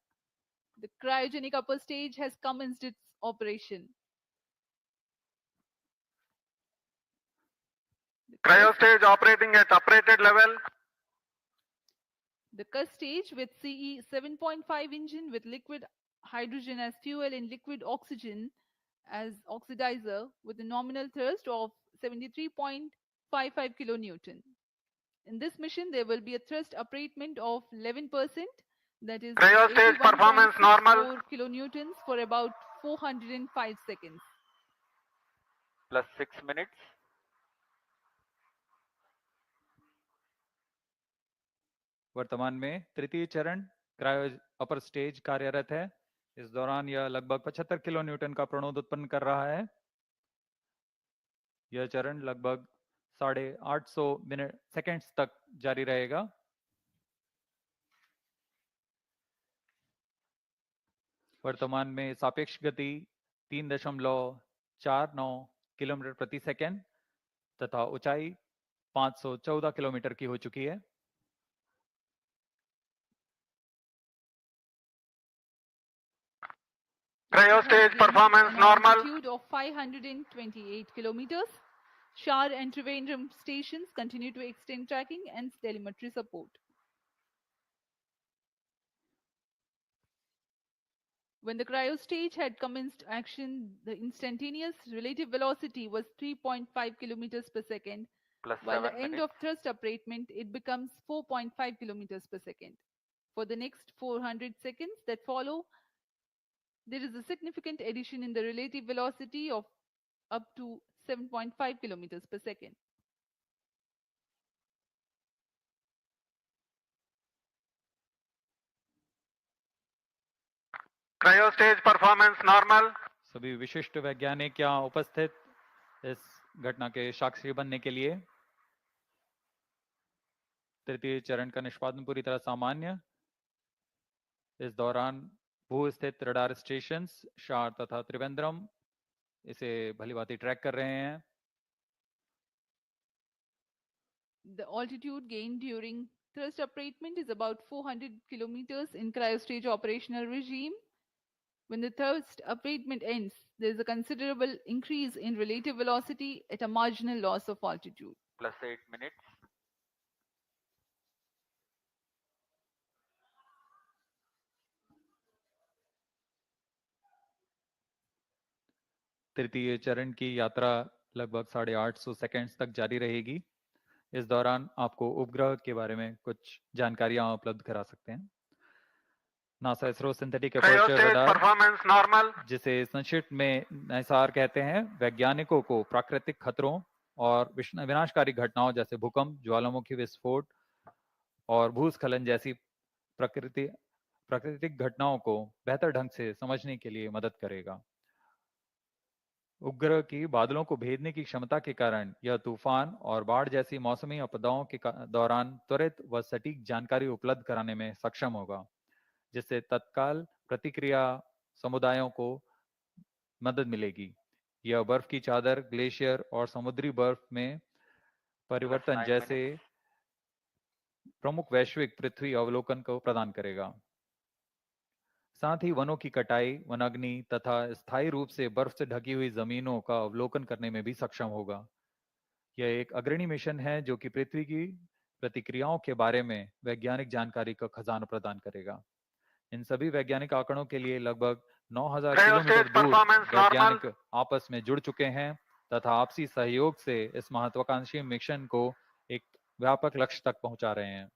The cryogenic upper stage has commenced its operation. Cryo stage operating at operated level. The CUS stage with CE 7.5 engine with liquid hydrogen as fuel and liquid oxygen as oxidizer with a nominal thrust of 73.55 kilonewton. In this mission, there will be a thrust abatement of 11%, that is Cryo stage performance normal. 81.64 kilonewtons for about 405 seconds. +6 minutes. वर्तमान में तृतीय चरण cryo upper stage कार्यरत है। इस दौरान यह लगभग 75 किलो न्यूटन का प्रणोद उत्पन्न कर रहा है। यह चरण लगभग 850 सेकंड्स तक जारी रहेगा। वर्तमान में सापेक्ष गति 3.49 किलोमीटर प्रति सेकंड तथा ऊंचाई 514 किलोमीटर की हो चुकी है। Cryo stage performance normal. Altitude of 528 kilometers. SHAR and Trivandrum stations continue to extend tracking and telemetry support. When the cryo stage had commenced action, the instantaneous relative velocity was 3.5 kilometers per second. While the end of thrust abatement, it becomes 4.5 kilometers per second. For the next 400 seconds that follow, there is a significant addition in the relative velocity of up to 7.5 kilometers per second. Cryo stage performance normal. सभी विशिष्ट वैज्ञानिक यहाँ उपस्थित इस घटना के साक्षी बनने के लिए। तृतीय चरण का निष्पादन पूरी तरह सामान्य। इस दौरान भू स्थित रडार स्टेशन शार तथा त्रिवेंद्रम इसे भलीभांति ट्रैक कर रहे हैं। The altitude gain during thrust upratement is about 400 kilometers in cryostage operational regime. When the thrust upratement ends, there is a considerable increase in relative velocity at a marginal loss of altitude. Plus 8 minutes. तृतीय चरण की यात्रा लगभग 850 seconds तक जारी रहेगी। इस दौरान आपको उपग्रह के बारे में कुछ जानकारियां उपलब्ध करा सकते हैं। NASA ISRO synthetic aperture radar, performance normal, जिसे संक्षिप्त में निसार कहते हैं, वैज्ञानिकों को प्राकृतिक खतरों और विनाशकारी घटनाओं जैसे भूकंप, ज्वालामुखी विस्फोट और भूस्खलन जैसी प्राकृतिक घटनाओं को बेहतर ढंग से समझने के लिए मदद करेगा। उपग्रह की बादलों को भेदने की क्षमता के कारण यह तूफान और बाढ़ जैसी मौसमी आपदाओं के दौरान त्वरित व सटीक जानकारी उपलब्ध कराने में सक्षम होगा, जिससे तत्काल प्रतिक्रिया समुदायों को मदद मिलेगी। यह बर्फ की चादर, ग्लेशियर और समुद्री बर्फ में परिवर्तन जैसे प्रमुख वैश्विक पृथ्वी अवलोकन को प्रदान करेगा। साथ ही वनों की कटाई, वनाग्नि तथा स्थायी रूप से बर्फ से ढकी हुई जमीनों का अवलोकन करने में भी सक्षम होगा। यह एक अग्रणी मिशन है जो कि पृथ्वी की प्रतिक्रियाओं के बारे में वैज्ञानिक जानकारी का खजाना प्रदान करेगा। इन सभी वैज्ञानिक आंकड़ों के लिए लगभग 9000 किलोमीटर दूर वैज्ञानिक आपस में जुड़ चुके हैं तथा आपसी सहयोग से इस महत्वाकांक्षी मिशन को एक व्यापक लक्ष्य तक पहुंचा रहे हैं।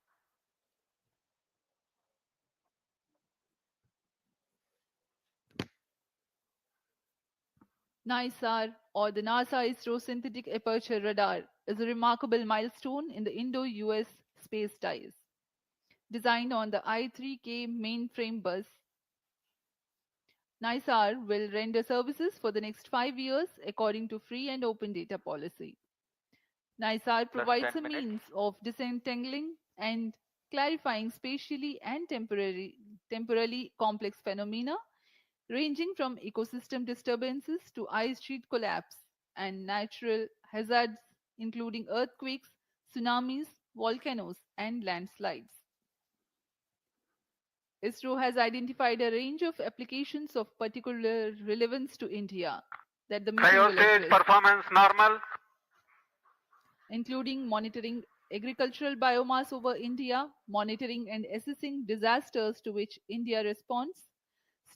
NISAR, or the NASA ISRO Synthetic Aperture Radar, is a remarkable milestone in the Indo-US space ties. Designed on the I-3K mainframe bus, NISAR will render services for the next 5 years according to free and open data policy. NISAR provides a means of disentangling and clarifying spatially and temporally complex phenomena ranging from ecosystem disturbances to ice sheet collapse and natural hazards including earthquakes, tsunamis, volcanoes, and landslides. ISRO has identified a range of applications of particular relevance to India that the mission will address, performance normal, including monitoring agricultural biomass over India, monitoring and assessing disasters to which India responds,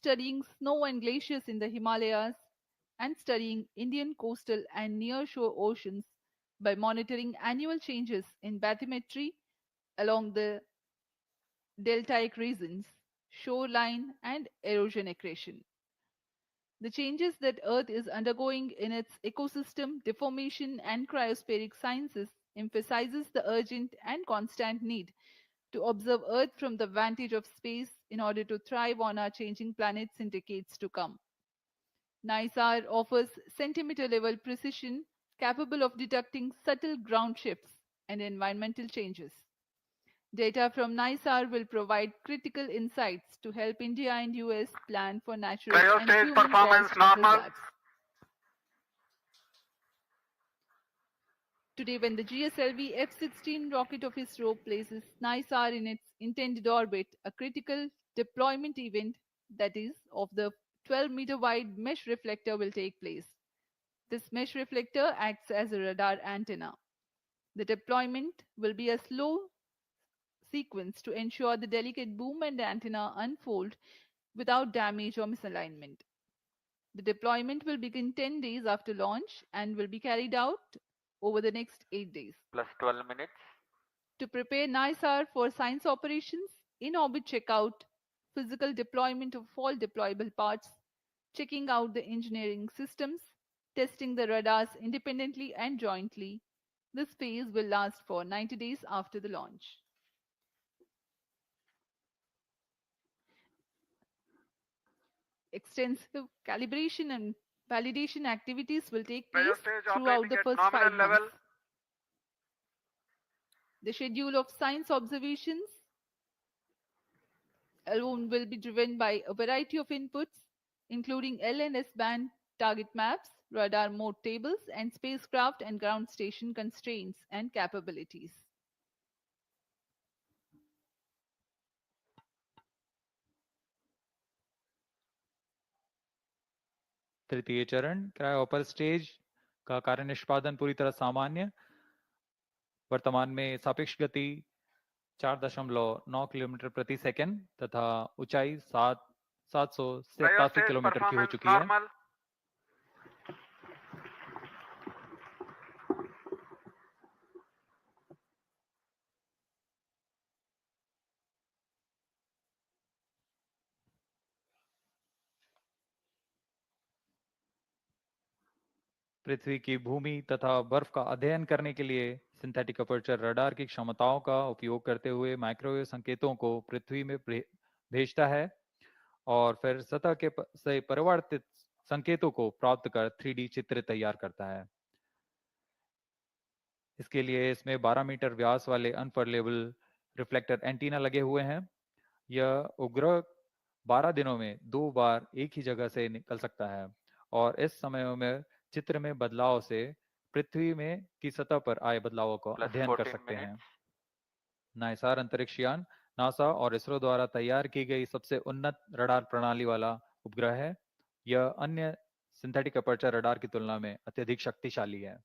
studying snow and glaciers in the Himalayas, and studying Indian coastal and nearshore oceans by monitoring annual changes in bathymetry along the deltaic regions, shoreline, and erosion accretion. The changes that Earth is undergoing in its ecosystem, deformation, and cryospheric sciences emphasizes the urgent and constant need to observe Earth from the vantage of space in order to thrive on our changing planets in decades to come. NISAR offers centimeter-level precision capable of detecting subtle ground shifts and environmental changes. Data from NISAR will provide critical insights to help India and US plan for natural and human-caused hazards. Today, when the GSLV-F16 rocket of ISRO places NISAR in its intended orbit, a critical deployment event, that is, of the 12-meter wide mesh reflector will take place. This mesh reflector acts as a radar antenna. The deployment will be a slow sequence to ensure the delicate boom and antenna unfold without damage or misalignment. The deployment will begin 10 days after launch and will be carried out over the next 8 days. Plus 12 minutes. To prepare NISAR for science operations, in-orbit checkout, physical deployment of all deployable parts, checking out the engineering systems, testing the radars independently and jointly. This phase will last for 90 days after the launch. Extensive calibration and validation activities will take place throughout the first 5 months. The schedule of science observations L1 will be driven by a variety of inputs, including L and S band target maps, radar mode tables, and spacecraft and ground station constraints and capabilities. तृतीय चरण cryo upper stage का कार्य निष्पादन पूरी तरह सामान्य। वर्तमान में सापेक्ष गति 4.9 किलोमीटर प्रति सेकंड तथा ऊंचाई 787 किलोमीटर की हो चुकी है। पृथ्वी की भूमि तथा बर्फ का अध्ययन करने के लिए सिंथेटिक अपर्चर रडार की क्षमताओं का उपयोग करते हुए माइक्रोवेव संकेतों को पृथ्वी में भेजता है और फिर सतह के से परिवर्तित संकेतों को प्राप्त कर 3D चित्र तैयार करता है। इसके लिए इसमें 12 मीटर व्यास वाले अनफर्लेबल रिफ्लेक्टर एंटीना लगे हुए हैं। यह उपग्रह 12 दिनों में 2 बार एक ही जगह से निकल सकता है और इस समय में चित्र में बदलाव से पृथ्वी में की सतह पर आए बदलावों का अध्ययन कर सकते हैं। नाइसार अंतरिक्ष यान नासा और इसरो द्वारा तैयार की गई सबसे उन्नत रडार प्रणाली वाला उपग्रह है। यह अन्य सिंथेटिक अपर्चर रडार की तुलना में अत्यधिक शक्तिशाली है।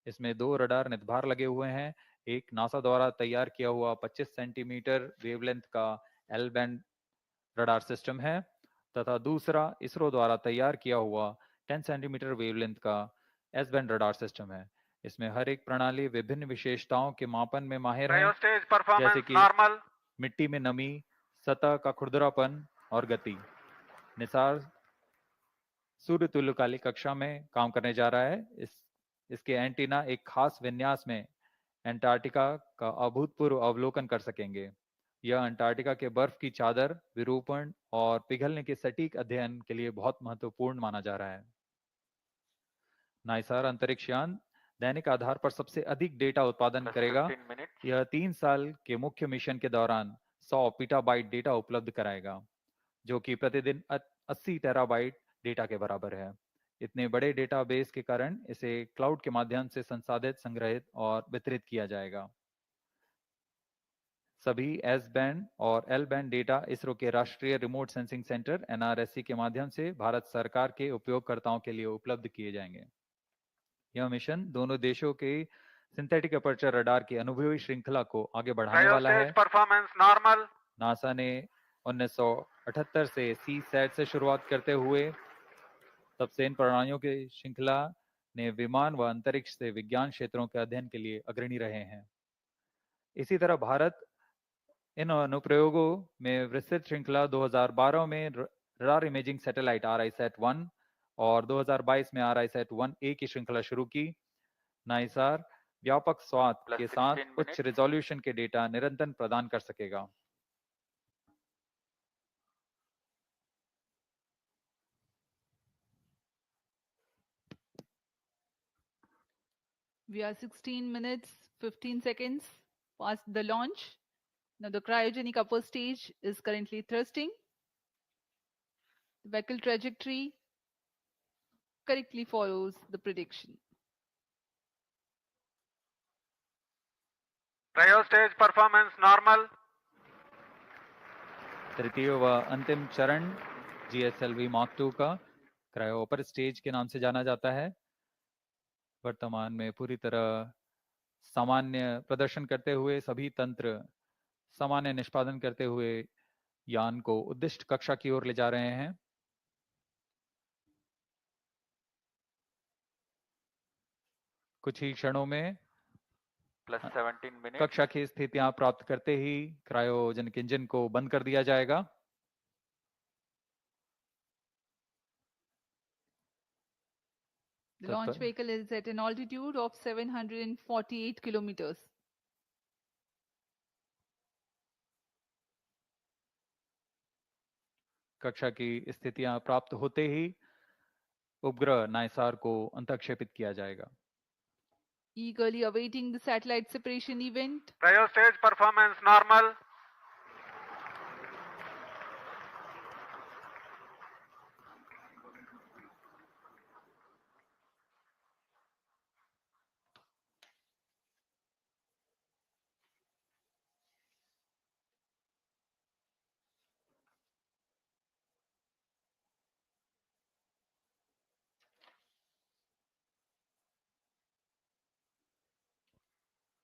इसमें 2 रडार नितंभार लगे हुए हैं। एक नासा द्वारा तैयार किया हुआ 25 सेंटीमीटर वेवलेंथ का एल बैंड रडार सिस्टम है तथा दूसरा इसरो द्वारा तैयार किया हुआ 10 सेंटीमीटर वेवलेंथ का एस बैंड रडार सिस्टम है। इसमें हर एक प्रणाली विभिन्न विशेषताओं के मापन में माहिर है, जैसे कि मिट्टी में नमी, सतह का खुरदरापन और गति। निसार सूर्य तुल्यकाली कक्षा में काम करने जा रहा है। इसके एंटीना एक खास विन्यास में अंटार्कटिका का अभूतपूर्व अवलोकन कर सकेंगे। यह अंटार्कटिका के बर्फ की चादर, विरूपण और पिघलने के सटीक अध्ययन के लिए बहुत महत्वपूर्ण माना जा रहा है। नाइसार अंतरिक्ष यान दैनिक आधार पर सबसे अधिक डेटा उत्पादन करेगा। यह 3 साल के मुख्य मिशन के दौरान 100 पीटाबाइट डेटा उपलब्ध कराएगा, जो कि प्रतिदिन 80 टेराबाइट डेटा के बराबर है। इतने बड़े डेटाबेस के कारण इसे क्लाउड के माध्यम से संसाधित, संग्रहित और वितरित किया जाएगा। सभी एस बैंड और एल बैंड डेटा इसरो के राष्ट्रीय रिमोट सेंसिंग सेंटर NRSC के माध्यम से भारत सरकार के उपयोगकर्ताओं के लिए उपलब्ध किए जाएंगे। यह मिशन दोनों देशों के सिंथेटिक अपर्चर रडार की अनुभवी श्रृंखला को आगे बढ़ाने वाला है। नासा ने 1978 से CSAT से शुरुआत करते हुए तब से इन प्रणालियों की श्रृंखला ने विमान व अंतरिक्ष से विज्ञान क्षेत्रों के अध्ययन के लिए अग्रणी रहे हैं। इसी तरह भारत इन अनुप्रयोगों में विस्तृत श्रृंखला 2012 में रडार इमेजिंग सैटेलाइट RISAT-1 और 2022 में RISAT-1A की श्रृंखला शुरू की। नाइसार व्यापक स्वाद के साथ उच्च रिजोल्यूशन के डेटा निरंतर प्रदान कर सकेगा। We are 16 minutes, 15 seconds past the launch. Now the cryogenic upper stage is currently thrusting. The vehicle trajectory correctly follows the prediction. Cryo stage performance normal. तृतीय व अंतिम चरण GSLV Mark II का क्रायो अपर स्टेज के नाम से जाना जाता है। वर्तमान में पूरी तरह सामान्य प्रदर्शन करते हुए सभी तंत्र सामान्य निष्पादन करते हुए यान को उद्दिष्ट कक्षा की ओर ले जा रहे हैं। कुछ ही क्षणों में कक्षा की स्थितियां प्राप्त करते ही क्रायोजेनिक इंजन को बंद कर दिया जाएगा। The launch vehicle is at an altitude of 748 kilometers. कक्षा की स्थितियां प्राप्त होते ही उपग्रह नाइसार को अंतःक्षेपित किया जाएगा। Eagerly awaiting the satellite separation event. Cryo stage performance normal.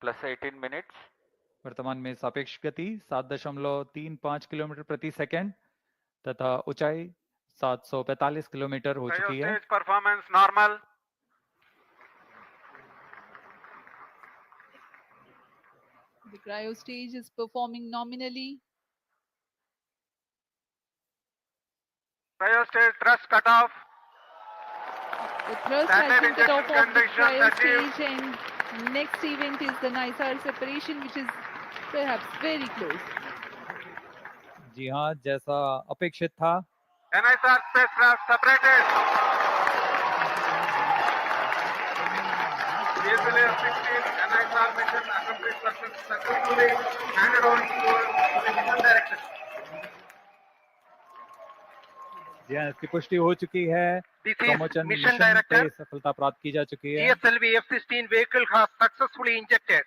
plus 18 minutes. वर्तमान में सापेक्ष गति 7.35 किलोमीटर प्रति सेकंड तथा ऊंचाई 745 किलोमीटर हो चुकी है। Cryostage performance normal. The cryo stage is performing nominally. Cryostage thrust cutoff. The thrust Standard has been cut off injection of the conditions cryo achieved. stage, and next event is the NISAR separation, which is perhaps very close. जी हाँ, जैसा अपेक्षित था। NISR spacecraft separated. GSLV-F16 NISR mission accomplished successfully handed over to the mission direction. जी हाँ, इसकी पुष्टि हो चुकी है। This is promotion mission mission पे director. सफलता प्राप्त की जा चुकी है। GSLV-F16 vehicle has successfully injected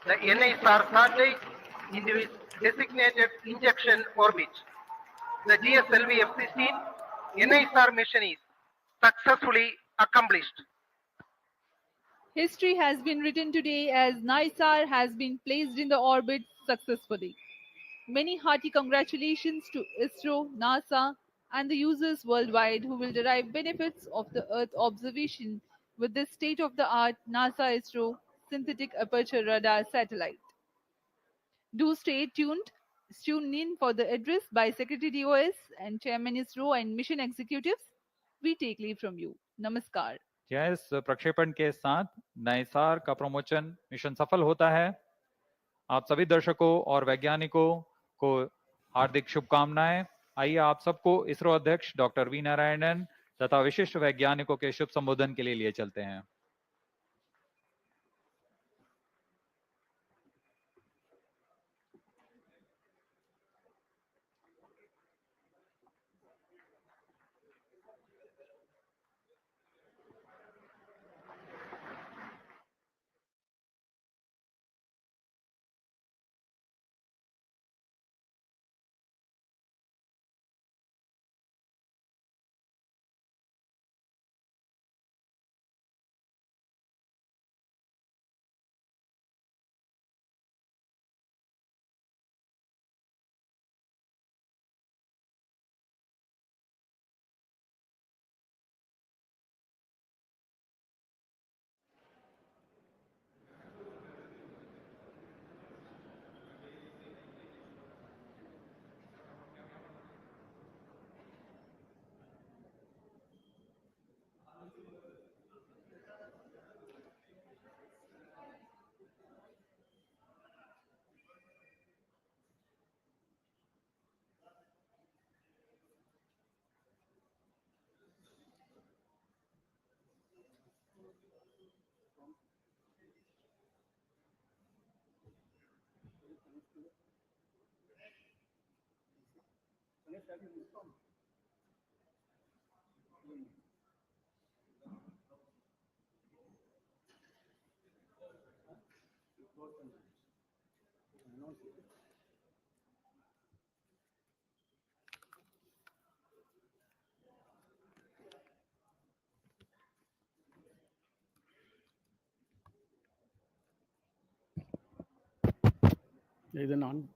the NISR satellite into its designated injection orbit. The GSLV-F16 NISR mission is successfully accomplished. History has been written today as NISAR has been placed in the orbit successfully. Many hearty congratulations to ISRO, NASA, and the users worldwide who will derive benefits of the Earth observation with this state-of-the-art NASA ISRO synthetic aperture radar satellite. Do stay tuned. Tune in for the address by Secretary DOS and Chairman ISRO and mission executives. We take leave from you. Namaskar. इस प्रक्षेपण के साथ नाइसार का promotion mission सफल होता है। आप सभी दर्शकों और वैज्ञानिकों को हार्दिक शुभकामनाएं। आइए आप सबको इसरो अध्यक्ष डॉक्टर वी नारायणन तथा विशिष्ट वैज्ञानिकों के शुभ संबोधन के लिए चलते हैं। Is it on?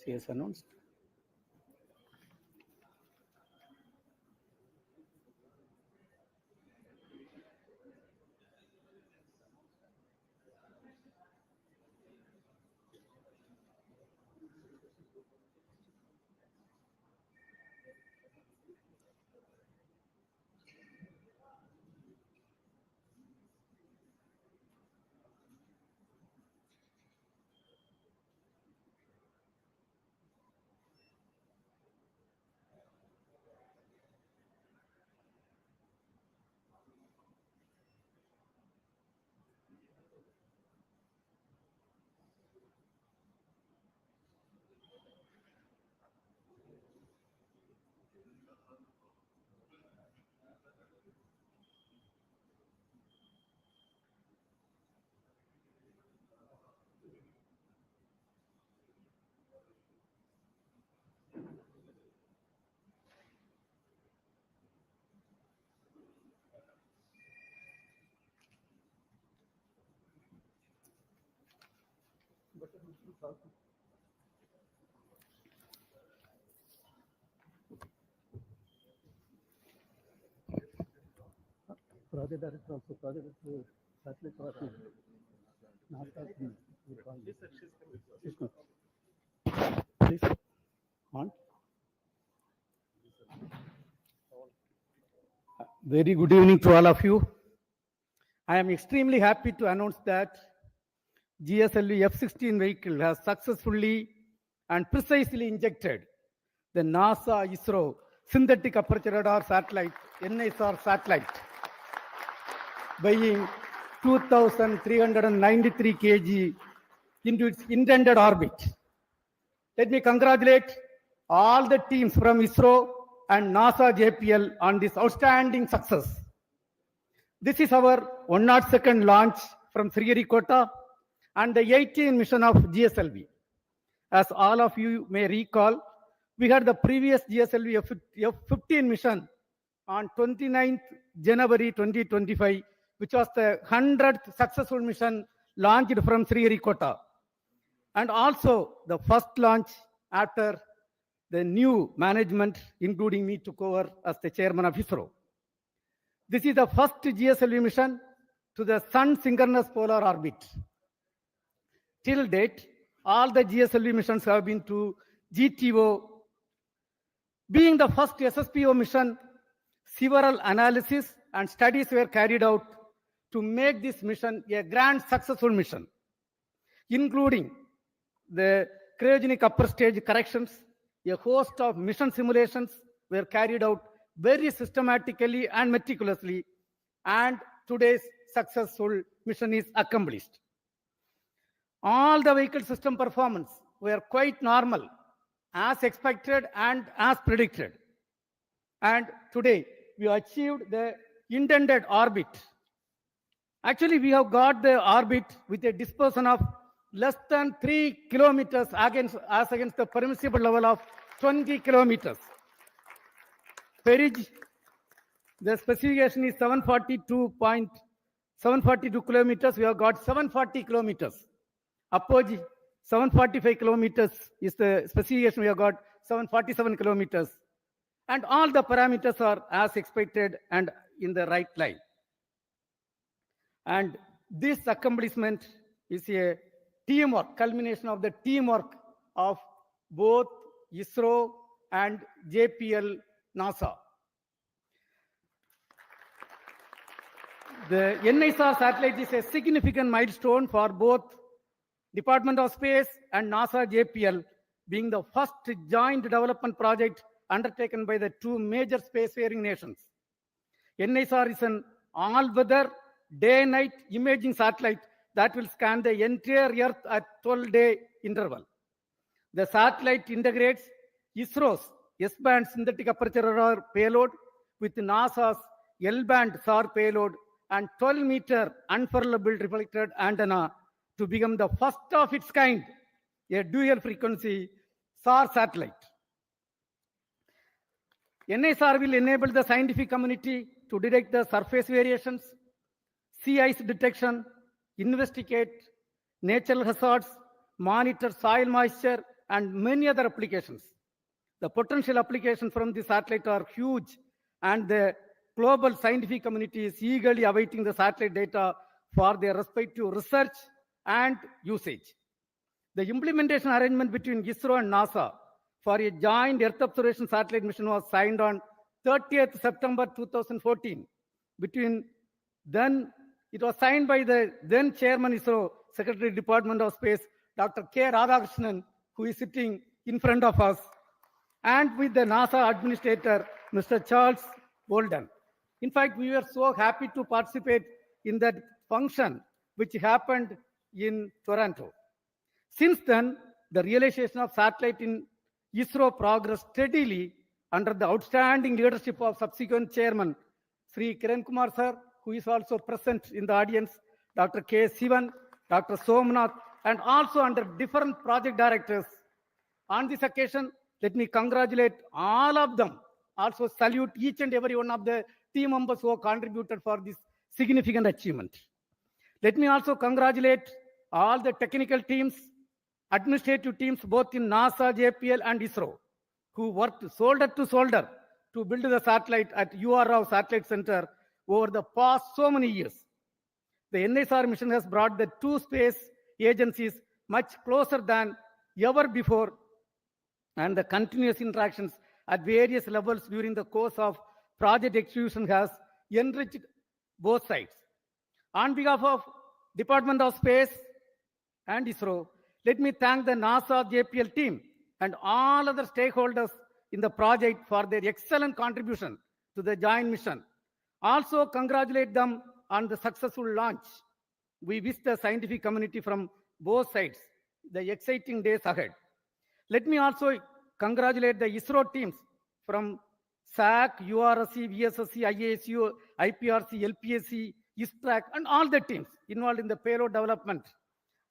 CS announced. Project director also, project director, satellite project. NASA, please, on. Very good evening to all of you. I am extremely happy to announce that GSLV-F16 vehicle has successfully and precisely injected the NASA ISRO synthetic aperture radar satellite, NISAR satellite, weighing 2,393 kg into its intended orbit. Let me congratulate all the teams from ISRO and NASA JPL on this outstanding success. This is our 102nd launch from Sriharikota and the 18th mission of GSLV. As all of you may recall, we had the previous GSLV F15 mission on 29th January 2025, which was the 100th successful mission launched from Sriharikota, and also the first launch after the new management, including me, took over as the chairman of ISRO. This is the first GSLV mission to the Sun synchronous polar orbit. Till date, all the GSLV missions have been to GTO. Being the first SSPO mission, several analyses and studies were carried out to make this mission a grand successful mission, including the cryogenic upper stage corrections. A host of mission simulations were carried out very systematically and meticulously, and today's successful mission is accomplished. All the vehicle system performance were quite normal, as expected and as predicted. And today we achieved the intended orbit. Actually, we have got the orbit with a dispersion of less than 3 kilometers against the permissible level of 20 kilometers. Perigee, the specification is 742 kilometers. We have got 740 kilometers. Apogee, 745 kilometers is the specification. We have got 747 kilometers. And all the parameters are as expected and in the right line. And this accomplishment is a teamwork, culmination of the teamwork of both ISRO and JPL NASA. The NISAR satellite is a significant milestone for both Department of Space and NASA JPL, being the first joint development project undertaken by the two major spacefaring nations. NISAR is an all-weather, day-night imaging satellite that will scan the entire Earth at 12-day interval. The satellite integrates ISRO's S-band synthetic aperture radar payload with NASA's L-band SAR payload and 12-meter unfurlable reflected antenna to become the first of its kind, a dual-frequency SAR satellite. NISAR will enable the scientific community to detect the surface variations, sea ice detection, investigate natural hazards, monitor soil moisture, and many other applications. The potential applications from the satellite are huge, and the global scientific community is eagerly awaiting the satellite data for their respective research and usage. The implementation arrangement between ISRO and NASA for a joint Earth observation satellite mission was signed on 30th September 2014. It was signed by the then Chairman ISRO, Secretary Department of Space, Dr. K. Radhakrishnan, who is sitting in front of us, and with the NASA Administrator, Mr. Charles Bolden. In fact, we were so happy to participate in that function, which happened in Toronto. Since then, the realization of satellite in ISRO progressed steadily under the outstanding leadership of subsequent chairman, Sri Kiran Kumar sir, who is also present in the audience, Dr. K. Sivan, Dr. Somnath, and also under different project directors. On this occasion, let me congratulate all of them. Also salute each and every one of the team members who have contributed for this significant achievement. Let me also congratulate all the technical teams, administrative teams both in NASA, JPL, and ISRO, who worked shoulder to shoulder to build the satellite at UR Rao Satellite Center over the past so many years. The NISAR mission has brought the two space agencies much closer than ever before, and the continuous interactions at various levels during the course of project execution has enriched both sides. On behalf of Department of Space and ISRO, let me thank the NASA JPL team and all other stakeholders in the project for their excellent contribution to the joint mission. Also congratulate them on the successful launch. We wish the scientific community from both sides the exciting days ahead. Let me also congratulate the ISRO teams from SAC, URSC, VSSC, IASU, IPRC, LPSC, ISTRAC, and all the teams involved in the payload development,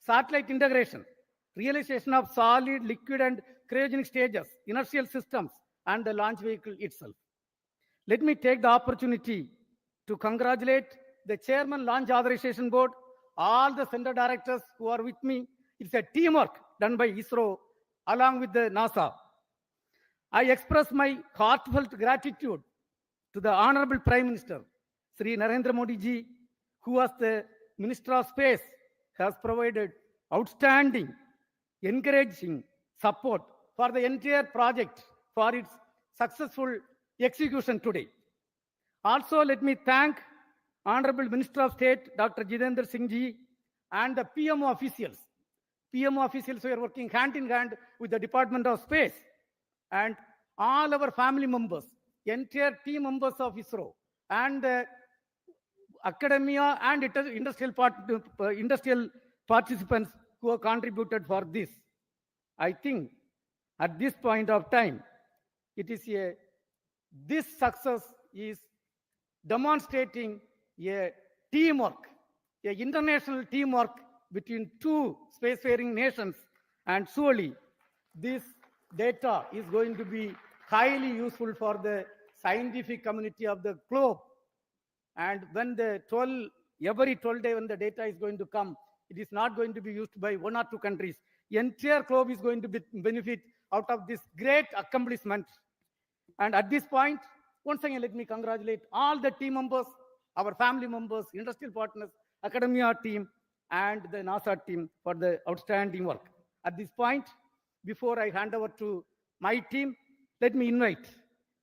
satellite integration, realization of solid, liquid, and cryogenic stages, inertial systems, and the launch vehicle itself. Let me take the opportunity to congratulate the Chairman Launch Authorization Board, all the center directors who are with me. It's a teamwork done by ISRO along with the NASA. I express my heartfelt gratitude to the Honorable Prime Minister, Sri Narendra Modi ji, who as the Minister of Space has provided outstanding, encouraging support for the entire project for its successful execution today. Also, let me thank Honorable Minister of State, Dr. Jitendra Singh ji, and the PMO officials. PMO officials who are working hand in hand with the Department of Space, and all our family members, entire team members of ISRO, and academia and industrial participants who have contributed for this. I think at this point of time, this success is demonstrating a teamwork, a international teamwork between two spacefaring nations, and surely this data is going to be highly useful for the scientific community of the globe. And when every 12 days when the data is going to come, it is not going to be used by one or two countries. The entire globe is going to benefit out of this great accomplishment. And at this point, once again, let me congratulate all the team members, our family members, industrial partners, academia team, and the NASA team for the outstanding work. At this point, before I hand over to my team, let me invite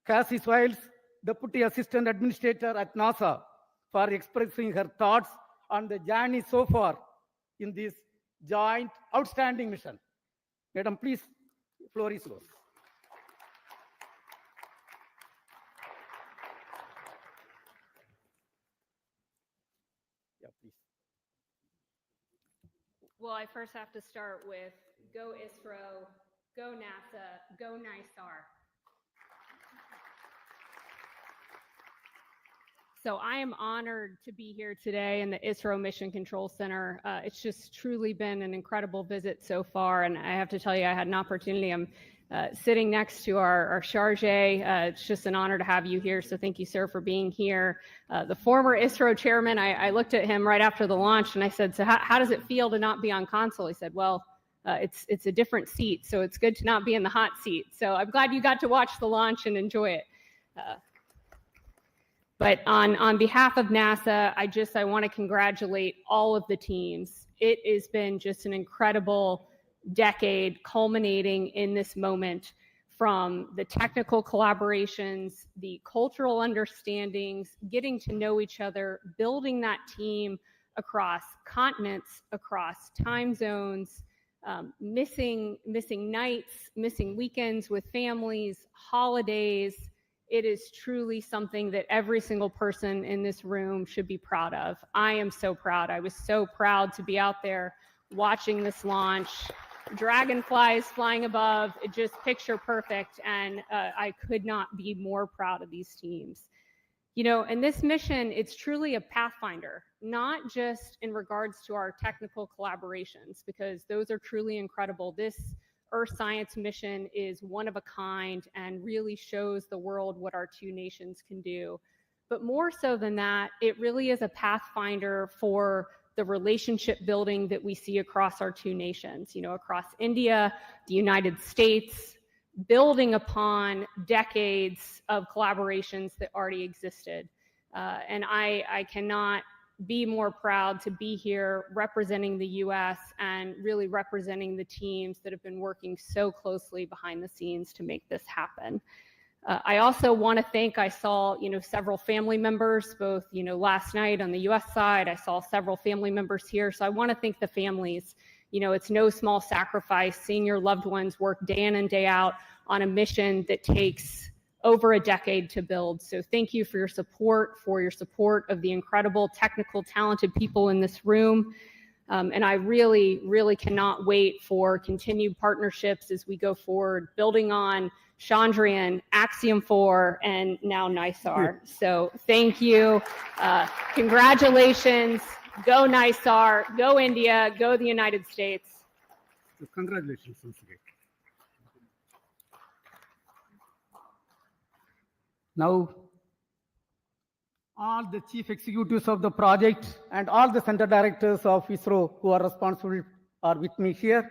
Cassie Swiles, Deputy Assistant Administrator at NASA, for expressing her thoughts on the journey so far in this joint outstanding mission. Madam, please, floor is yours. Yeah, please. Well, I first have to start with go ISRO, go NASA, go NISAR. So I am honored to be here today in the ISRO Mission Control Center. It's just truly been an incredible visit so far, and I have to tell you, I had an opportunity. I'm sitting next to our charge. It's just an honor to have you here, so thank you, sir, for being here. The former ISRO chairman, I looked at him right after the launch, and I said, so how does it feel to not be on console? He said, well, it's a different seat, so it's good to not be in the hot seat. So I'm glad you got to watch the launch and enjoy it. But on behalf of NASA, I want to congratulate all of the teams. It has been just an incredible decade culminating in this moment, from the technical collaborations, the cultural understandings, getting to know each other, building that team across continents, across time zones, missing nights, missing weekends with families, holidays. It is truly something that every single person in this room should be proud of. I am so proud. I was so proud to be out there watching this launch. Dragonflies flying above, it just picture perfect, and I could not be more proud of these teams. You know, and this mission, it's truly a pathfinder, not just in regards to our technical collaborations, because those are truly incredible. This Earth Science mission is one of a kind and really shows the world what our two nations can do. But more so than that, it really is a pathfinder for the relationship building that we see across our two nations, across India, the United States, building upon decades of collaborations that already existed. And I cannot be more proud to be here representing the US and really representing the teams that have been working so closely behind the scenes to make this happen. I also want to thank, I saw, several family members, both, last night on the US side, I saw several family members here. So I want to thank the families. It's no small sacrifice seeing your loved ones work day in and day out on a mission that takes over a decade to build. So thank you for your support of the incredible, technical, talented people in this room. And I really, really cannot wait for continued partnerships as we go forward, building on Chandrian, Axiom 4, and now NISAR. So thank you. Congratulations. Go NISAR. Go India. Go the United States. Congratulations once again. Now, all the chief executives of the project and all the center directors of ISRO who are responsible are with me here.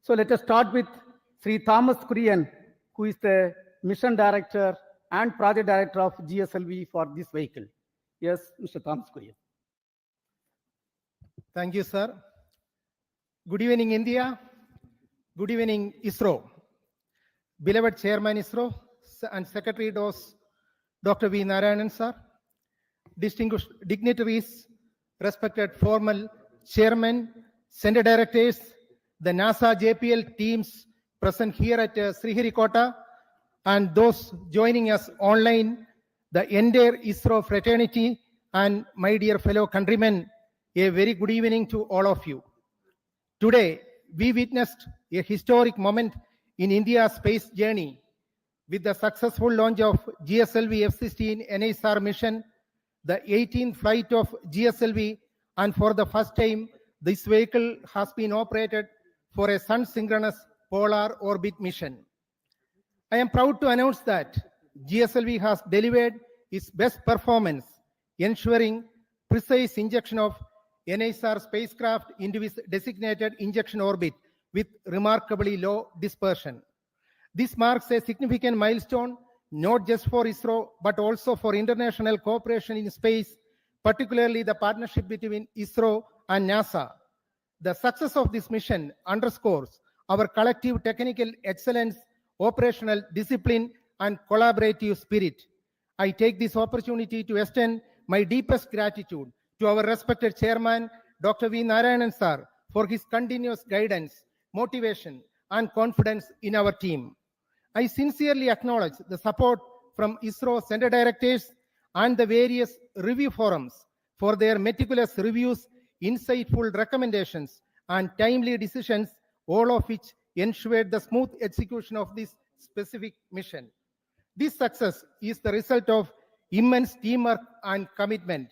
So let us start with Sri Thomas Kurian, who is the mission director and project director of GSLV for this vehicle. Yes, Mr. Thomas Kurian. Thank you, sir. Good evening, India. Good evening, ISRO. Beloved Chairman ISRO and Secretary DOS, Dr. V. Narayanan, sir. Distinguished dignitaries, respected formal chairmen, center directors, the NASA JPL teams present here at Sriharikota, and those joining us online, the entire ISRO fraternity, and my dear fellow countrymen, a very good evening to all of you. Today, we witnessed a historic moment in India's space journey with the successful launch of GSLV-F16 NISAR mission, the 18th flight of GSLV, and for the first time, this vehicle has been operated for a sun-synchronous polar orbit mission. I am proud to announce that GSLV has delivered its best performance, ensuring precise injection of NISAR spacecraft into its designated injection orbit with remarkably low dispersion. This marks a significant milestone, not just for ISRO, but also for international cooperation in space, particularly the partnership between ISRO and NASA. The success of this mission underscores our collective technical excellence, operational discipline, and collaborative spirit. I take this opportunity to extend my deepest gratitude to our respected chairman, Dr. V. Narayanan sir, for his continuous guidance, motivation, and confidence in our team. I sincerely acknowledge the support from ISRO center directors and the various review forums for their meticulous reviews, insightful recommendations, and timely decisions, all of which ensured the smooth execution of this specific mission. This success is the result of immense teamwork and commitment.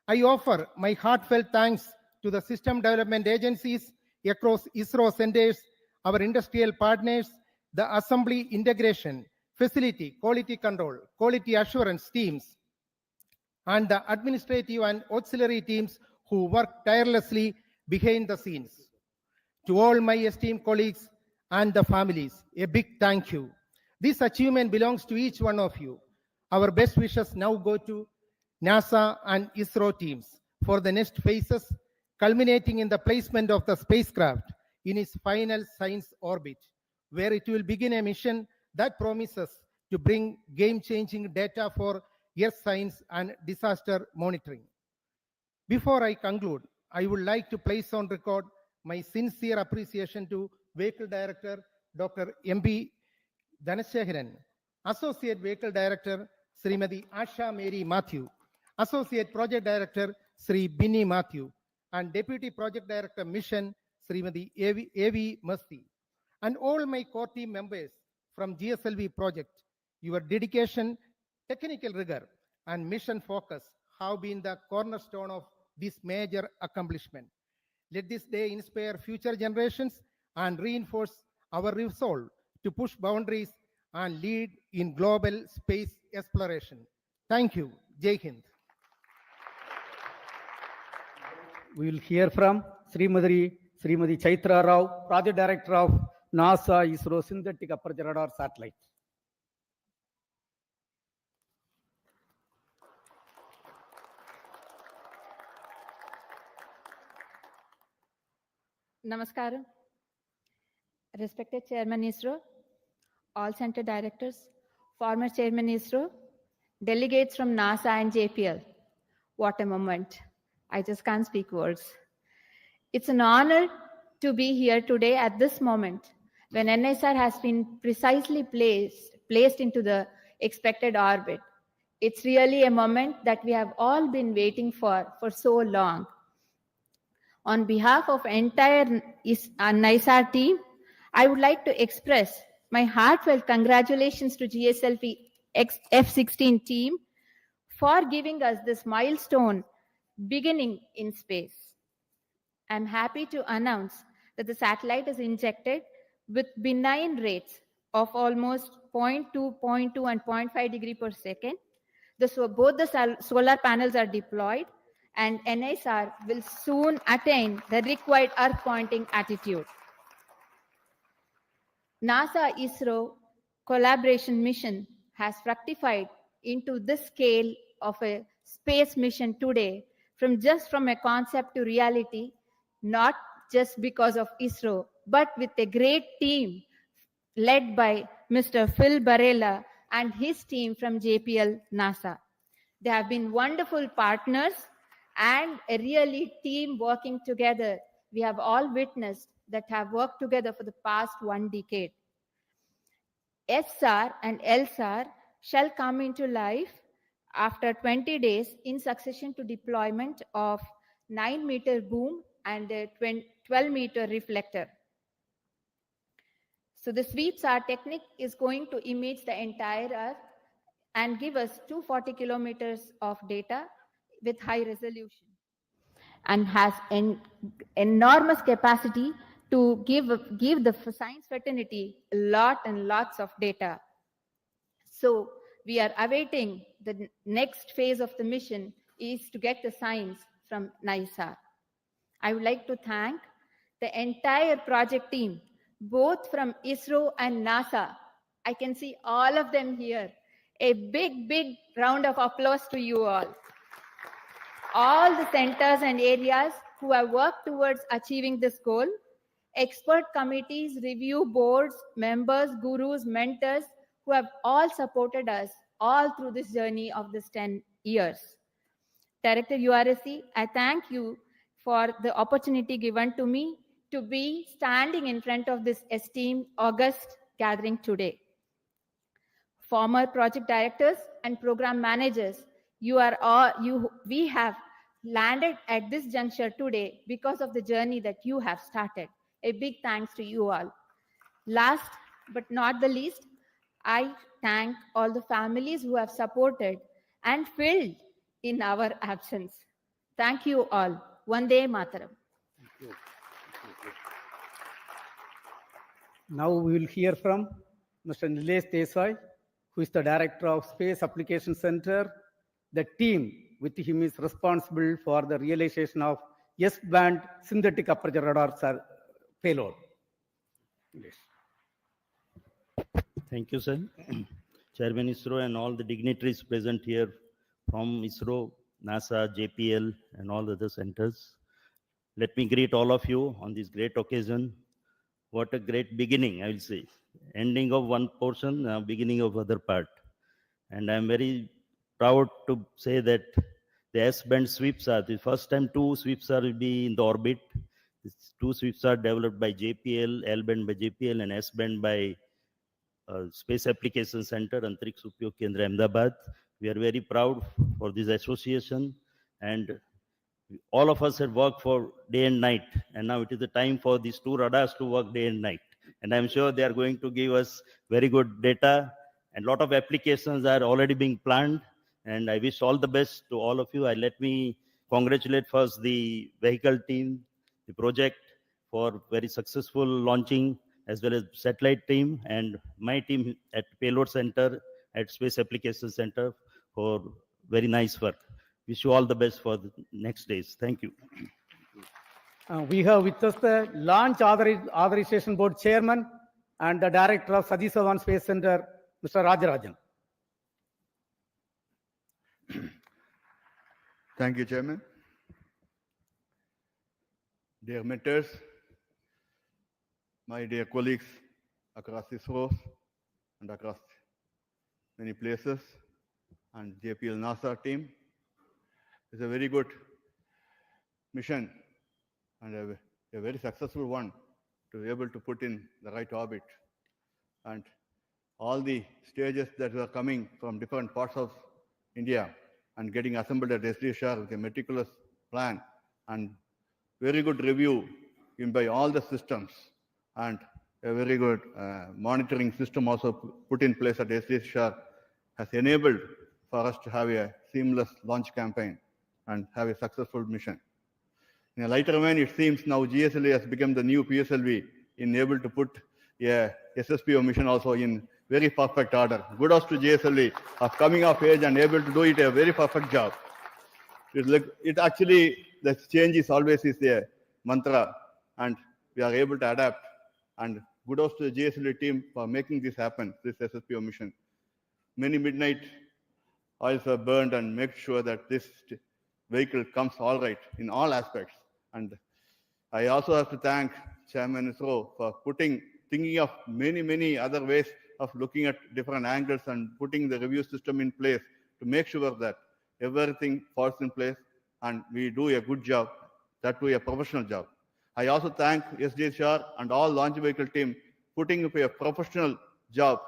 I offer my heartfelt thanks to the system development agencies across ISRO centers, our industrial partners, the assembly integration, facility, quality control, quality assurance teams, and the administrative and auxiliary teams who work tirelessly behind the scenes. To all my esteemed colleagues and the families, a big thank you. This achievement belongs to each one of you. Our best wishes now go to NASA and ISRO teams for the next phases, culminating in the placement of the spacecraft in its final science orbit, where it will begin a mission that promises to bring game-changing data for Earth science and disaster monitoring. Before I conclude, I would like to place on record my sincere appreciation to Vehicle Director Dr. M.B. Dhanasekaran, Associate Vehicle Director Srimati Asha Mary Matthew, Associate Project Director Sri Binny Matthew, and Deputy Project Director Mission Srimati A.V. Mercy, and all my core team members from GSLV project. Your dedication, technical rigor, and mission focus have been the cornerstone of this major accomplishment. Let this day inspire future generations and reinforce our resolve to push boundaries and lead in global space exploration. Thank you. Jai Hind. we will hear from Srimati Chaitra Rao, Project Director of NASA ISRO Synthetic Aperture Radar Satellite. Namaskaram. Respected Chairman ISRO, all center directors, former Chairman ISRO, delegates from NASA and JPL. What a moment. I just can't speak words. It's an honor to be here today at this moment when NISAR has been precisely placed into the expected orbit. It's really a moment that we have all been waiting for so long. On behalf of entire NISAR team, I would like to express my heartfelt congratulations to GSLV-F16 team for giving us this milestone beginning in space. I'm happy to announce that the satellite is injected with benign rates of almost 0.2, 0.2 and 0.5 degree per second. Both the solar panels are deployed and NISR will soon attain the required Earth pointing attitude. NASA-ISRO collaboration mission has fructified into this scale of a space mission today, from a concept to reality, not just because of ISRO, but with a great team led by Mr. Phil Barella and his team from JPL NASA. They have been wonderful partners and a really team working together. We have all witnessed that have worked together for the past 1 decade. SR and LSAR shall come into life after 20 days in succession to deployment of 9-meter boom and a 12-meter reflector. So the SweepSAR technique is going to image the entire Earth and give us 240 kilometers of data with high resolution, and has an enormous capacity to give the science fraternity lots of data. So we are awaiting the next phase of the mission is to get the science from NISAR. I would like to thank the entire project team, both from ISRO and NASA. I can see all of them here. A big round of applause to you all. All the centers and areas who have worked towards achieving this goal, expert committees, review boards, members, gurus, mentors, who have all supported us all through this journey of this 10 years. Director URSC, I thank you for the opportunity given to me to be standing in front of this esteemed August gathering today. Former project directors and program managers, we have landed at this juncture today because of the journey that you have started. A big thanks to you all. Last but not the least, I thank all the families who have supported and filled in our absence. Thank you all. Vande Mataram. Now we will hear from Mr. Nilesh Desai, who is the Director of Space Application Center. The team with him is responsible for the realization of S-band synthetic aperture radar payload. Yes. Thank you, sir. Chairman ISRO and all the dignitaries present here from ISRO, NASA, JPL, and all the other centers. Let me greet all of you on this great occasion. What a great beginning, I will say. Ending of one portion, beginning of other part. And I'm very proud to say that the S-band SweepSAR, the first time 2 SweepSAR will be in the orbit. It's 2 SweepSAR developed by JPL, L-band by JPL, and S-band by Space Application Center, Antariksh Upyog Kendra, Ahmedabad. We are very proud for this association, and all of us have worked for day and night, and now it is the time for these 2 radars to work day and night. And I'm sure they are going to give us very good data, and a lot of applications are already being planned, and I wish all the best to all of you. Let me congratulate first the vehicle team, the project, for very successful launching, as well as satellite team and my team at Payload Center, at Space Application Center, for very nice work. Wish you all the best for the next days. Thank you. We have with us the Launch Authorization Board Chairman and the Director of Satish Dhawan Space Center, Mr. Rajarajan. Thank you, Chairman. Dear mentors, my dear colleagues across ISRO and across many places, and JPL NASA team, it's a very good mission and a very successful one to be able to put in the right orbit. And all the stages that were coming from different parts of India and getting assembled at SDSR with a meticulous plan and very good review in by all the systems and a very good monitoring system also put in place at SDSR has enabled for us to have a seamless launch campaign and have a successful mission. In a lighter vein, it seems now GSLV has become the new PSLV in able to put a SSPO mission also in very perfect order. Kudos to GSLV of coming of age and able to do it a very perfect job. It actually, the change is always is a mantra and we are able to adapt, and kudos to the GSLV team for making this happen, this SSPO mission. Many midnight oils are burned and make sure that this vehicle comes all right in all aspects. And I also have to thank Chairman ISRO for thinking of many other ways of looking at different angles and putting the review system in place to make sure that everything falls in place and we do a good job, that do a professional job. I also thank SDSR and all launch vehicle team putting up a professional job,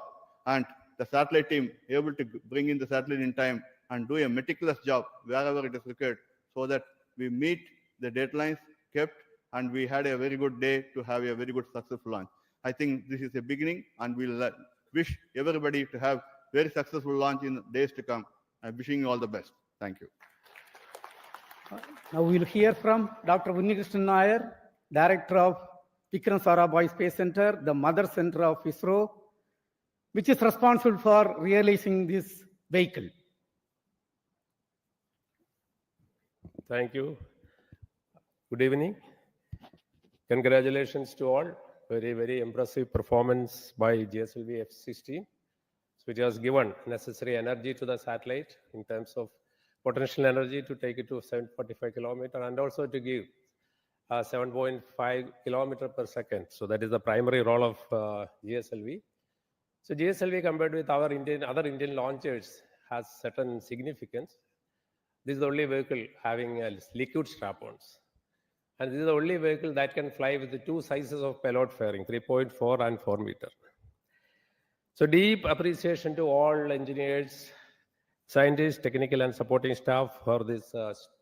and the satellite team able to bring in the satellite in time and do a meticulous job wherever it is required so that we meet the deadlines kept and we had a very good day to have a very good successful launch. I think this is a beginning and we'll wish everybody to have very successful launch in days to come. I'm wishing you all the best. Thank you. Now we'll hear from Dr. Unnikrishnan Nair, Director of Vikram Sarabhai Space Center, the mother center of ISRO, which is responsible for realizing this vehicle. Thank you. Good evening. Congratulations to all. Very impressive performance by GSLV-F16, which has given necessary energy to the satellite in terms of potential energy to take it to 745 kilometers and also to give 7.5 kilometers per second. So that is the primary role of GSLV. So GSLV compared with our other Indian launchers has certain significance. This is the only vehicle having liquid strap-ons. And this is the only vehicle that can fly with the two sizes of payload fairing, 3.4 and 4 meter. So deep appreciation to all engineers, scientists, technical and supporting staff for this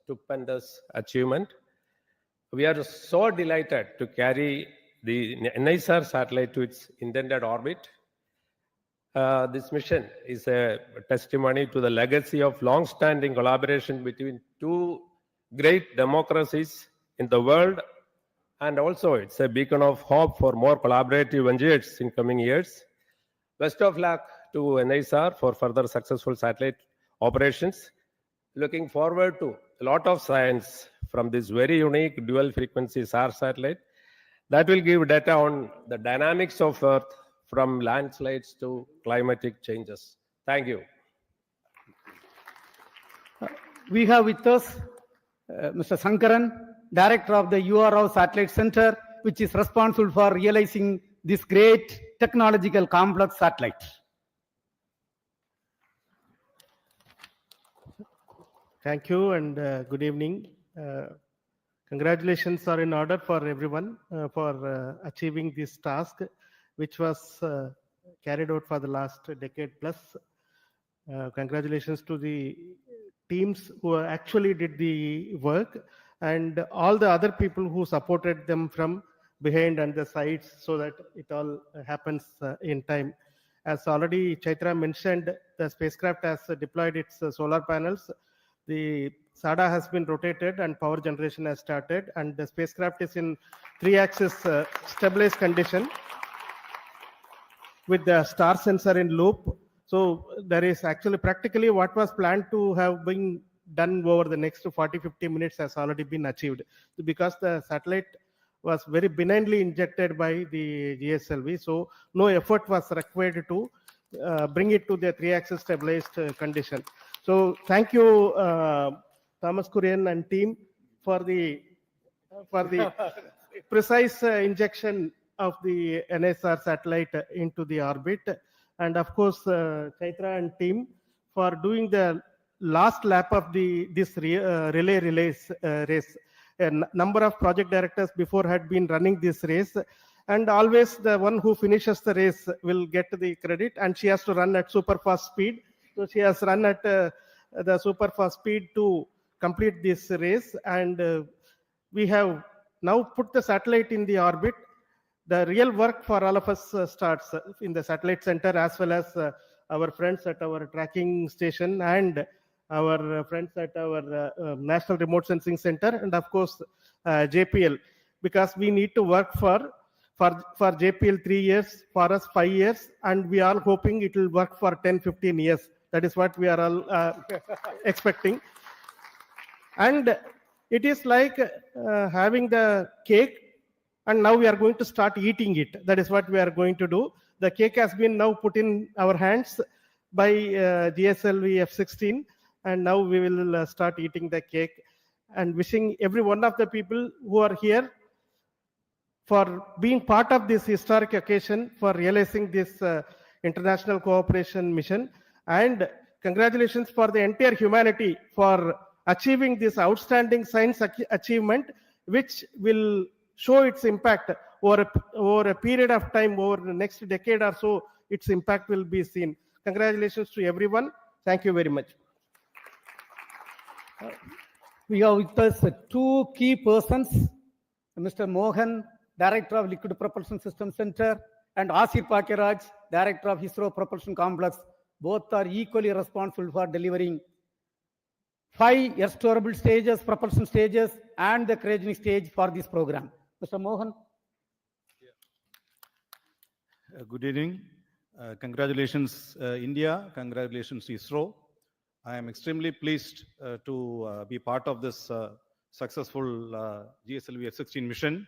stupendous achievement. We are so delighted to carry the NISAR satellite to its intended orbit. This mission is a testimony to the legacy of long-standing collaboration between two great democracies in the world, and also it's a beacon of hope for more collaborative ventures in coming years. Best of luck to NISAR for further successful satellite operations. Looking forward to a lot of science from this very unique dual frequency SAR satellite that will give data on the dynamics of Earth from landslides to climatic changes. Thank you. We have with us Mr. Sankaran, Director of the URO Satellite Center, which is responsible for realizing this great technological complex satellite. Thank you and good evening. Congratulations are in order for everyone for achieving this task, which was carried out for the last decade plus. Congratulations to the teams who actually did the work and all the other people who supported them from behind and the sides so that it all happens in time. As already Chaitra mentioned, the spacecraft has deployed its solar panels. The SADA has been rotated and power generation has started, and the spacecraft is in 3-axis stabilized condition with the star sensor in loop. So there is actually practically what was planned to have been done over the next 40-50 minutes has already been achieved, because the satellite was very benignly injected by the GSLV, so no effort was required to bring it to the 3-axis stabilized condition. So thank you, Thomas Kurian and team, for the precise injection of the NISAR satellite into the orbit, and of course Chaitra and team for doing the last lap of this relay race. A number of project directors before had been running this race, and always the one who finishes the race will get the credit, and she has to run at super fast speed. So she has run at the super fast speed to complete this race, and we have now put the satellite in the orbit. The real work for all of us starts in the satellite center, as well as our friends at our tracking station and our friends at our National Remote Sensing Center, and of course JPL, because we need to work for JPL 3 years, for us 5 years, and we are hoping it will work for 10-15 years. That is what we are all expecting. And it is like having the cake, and now we are going to start eating it. That is what we are going to do. The cake has been now put in our hands by GSLV-F16, and now we will start eating the cake, and wishing every one of the people who are here for being part of this historic occasion, for realizing this international cooperation mission, and congratulations for the entire humanity for achieving this outstanding science achievement, which will show its impact over a period of time, over the next decade or so. Its impact will be seen. Congratulations to everyone. Thank you very much. We have with us 2 key persons, Mr. Mohan, Director of Liquid Propulsion System Center, and Asir Pakiraj, Director of ISRO Propulsion Complex. Both are equally responsible for delivering 5 storable stages, propulsion stages, and the cryogenic stage for this program. Mr. Mohan. Good evening. Congratulations, India. Congratulations, ISRO. I am extremely pleased to be part of this successful GSLV-F16 mission.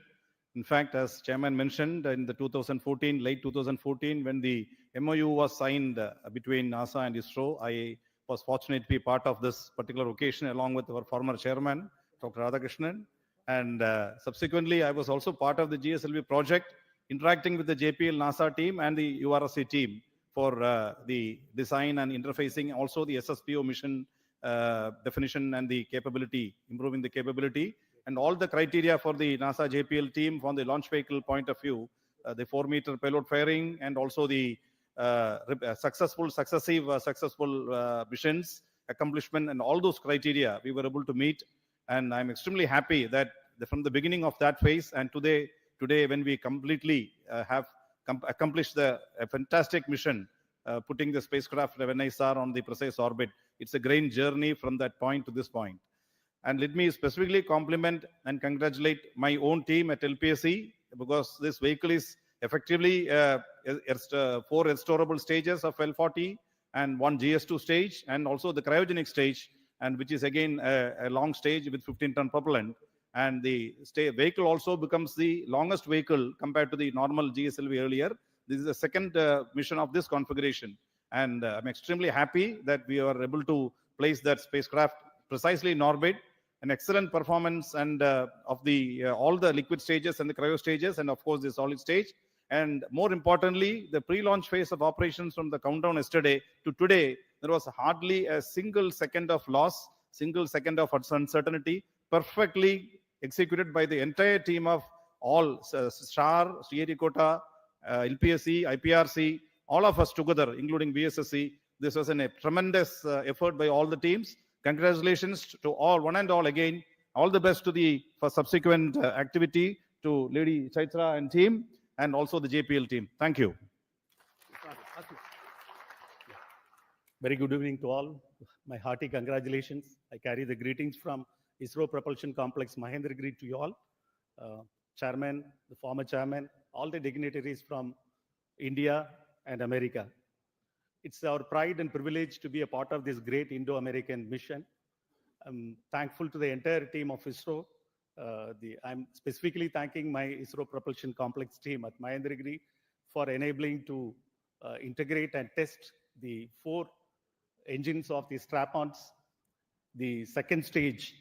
In fact, as Chairman mentioned, in the late 2014, when the MOU was signed between NASA and ISRO, I was fortunate to be part of this particular occasion along with our former chairman, Dr. Radhakrishnan. And subsequently, I was also part of the GSLV project, interacting with the JPL NASA team and the URSC team for the design and interfacing, also the SSPO mission definition and the capability, improving the capability, and all the criteria for the NASA JPL team from the launch vehicle point of view, the 4-meter payload fairing, and also the successful missions, accomplishment, and all those criteria we were able to meet. And I'm extremely happy that from the beginning of that phase and today when we completely have accomplished a fantastic mission, putting the spacecraft of NISAR on the precise orbit. It's a great journey from that point to this point. And let me specifically compliment and congratulate my own team at LPSC, because this vehicle is effectively 4 restorable stages of L40 and 1 GS2 stage, and also the cryogenic stage, and which is again a long stage with 15-ton propellant. And the vehicle also becomes the longest vehicle compared to the normal GSLV earlier. This is the second mission of this configuration. And I'm extremely happy that we are able to place that spacecraft precisely in orbit. An excellent performance and of the all the liquid stages and the cryo stages, and of course the solid stage. And more importantly, the pre-launch phase of operations from the countdown yesterday to today, there was hardly a single second of loss, single second of uncertainty, perfectly executed by the entire team of all STAR, Sriharikota, LPSC, IPRC, all of us together, including BSSC. This was a tremendous effort by all the teams. Congratulations to all, one and all again. All the best for subsequent activity to Lady Chaitra and team, and also the JPL team. Thank you. Very good evening to all. My hearty congratulations. I carry the greetings from ISRO Propulsion Complex, Mahendragiri, to you all. Chairman, the former chairman, all the dignitaries from India and America. It's our pride and privilege to be a part of this great Indo-American mission. I'm thankful to the entire team of ISRO. I'm specifically thanking my ISRO Propulsion Complex team at Mahendragiri for enabling to integrate and test the 4 engines of the strap-ons, the second stage,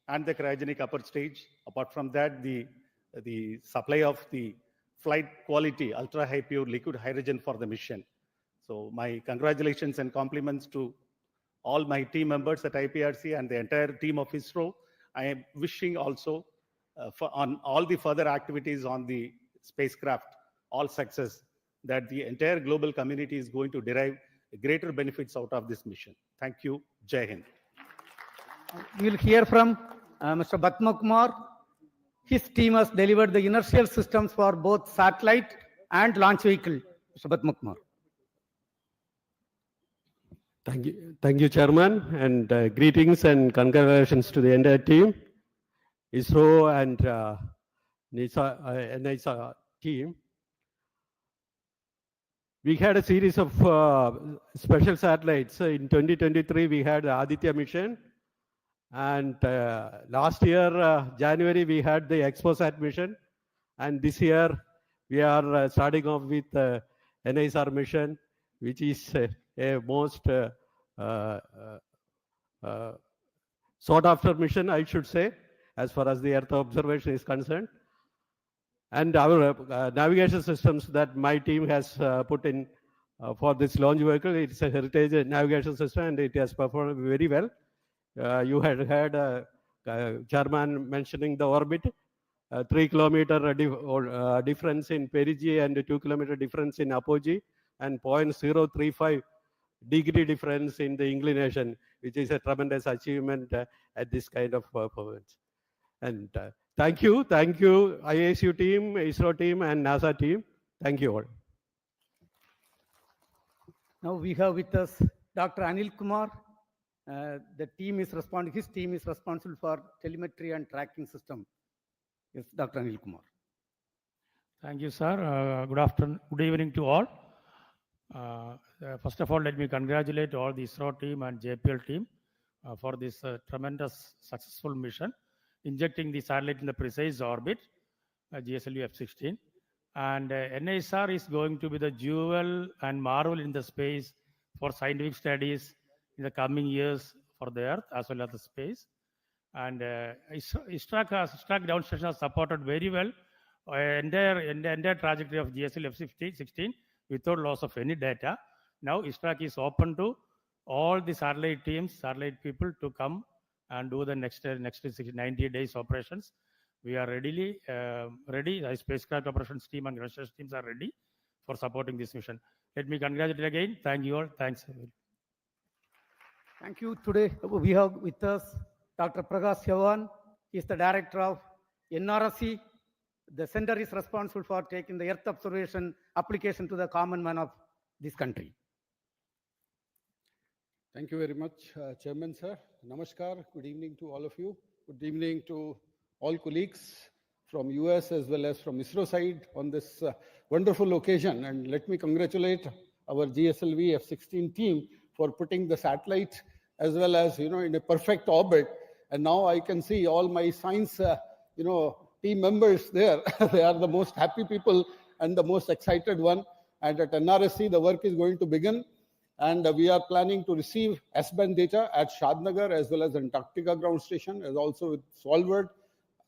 and the cryogenic upper stage. Apart from that, the supply of the flight quality ultra-high pure liquid hydrogen for the mission. So my congratulations and compliments to all my team members at IPRC and the entire team of ISRO. I am wishing also on all the further activities on the spacecraft, all success, that the entire global community is going to derive greater benefits out of this mission. Thank you. Jai Hind. We'll hear from Mr. Batma Kumar. His team has delivered the inertial systems for both satellite and launch vehicle. Mr. Batma Kumar. Thank you, Chairman, and greetings and congratulations to the entire team, ISRO and NISA team. We had a series of special satellites. In 2023, we had the Aditya mission, and last year, January, we had the ExpoSat mission, and this year, we are starting off with NISAR mission, which is a most sought after mission, I should say, as far as the Earth observation is concerned. And our navigation systems that my team has put in for this launch vehicle, it's a heritage navigation system and it has performed very well. You had heard Chairman mentioning the orbit, 3 kilometer difference in perigee and 2 kilometer difference in apogee, and 0.035 degree difference in the inclination, which is a tremendous achievement at this kind of performance. And thank you, ISU team, ISRO team, and NASA team. Thank you all. Now we have with us Dr. Anil Kumar. His team is responsible for telemetry and tracking system. Yes, Dr. Anil Kumar. Thank you, sir. Good evening to all. First of all, let me congratulate all the ISRO team and JPL team for this tremendous successful mission, injecting the satellite in the precise orbit, GSLV-F16. And NISAR is going to be the jewel and marvel in the space for scientific studies in the coming years for the Earth as well as the space. And ISRO ground station has supported very well entire trajectory of GSLV-F16 without loss of any data. Now ISRO is open to all the satellite teams, satellite people to come and do the next 90 days operations. We are ready. The spacecraft operations team and research teams are ready for supporting this mission. Let me congratulate again. Thank you all. Thanks. Thank you. Today we have with us Dr. Prakash Chavan. He is the director of NRSC. The center is responsible for taking the Earth observation application to the common man of this country. Thank you very much, Chairman, sir. Namaskar. Good evening to all of you. Good evening to all colleagues from US as well as from ISRO side on this wonderful occasion. And let me congratulate our GSLV-F16 team for putting the satellite as well as, in a perfect orbit. And now I can see all my science, team members there. They are the most happy people and the most excited one. And at NRSC, the work is going to begin. And we are planning to receive S-band data at Shadnagar as well as Antarctica ground station, as also with Svalbard.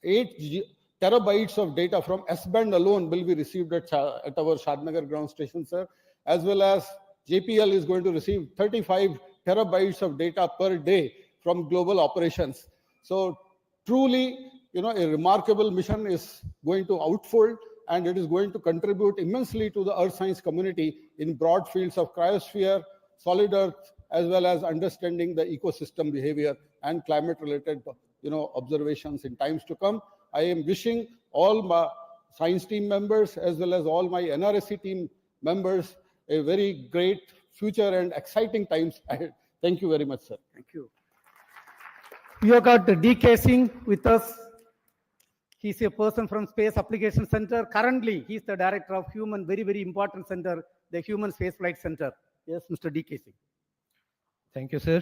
8 terabytes of data from S-band alone will be received at our Shadnagar ground station, sir. As well as JPL is going to receive 35 terabytes of data per day from global operations. So truly, a remarkable mission is going to unfold, and it is going to contribute immensely to the Earth science community in broad fields of cryosphere, solid Earth, as well as understanding the ecosystem behavior and climate-related, observations in times to come. I am wishing all my science team members as well as all my NRSC team members a very great future and exciting times ahead. Thank you very much, sir. Thank you. We have got D.K. Singh with us. He's a person from Space Application Center. Currently, he's the director of very, very important center, the Human Spaceflight Center. Yes, Mr. D.K. Singh. Thank you, sir.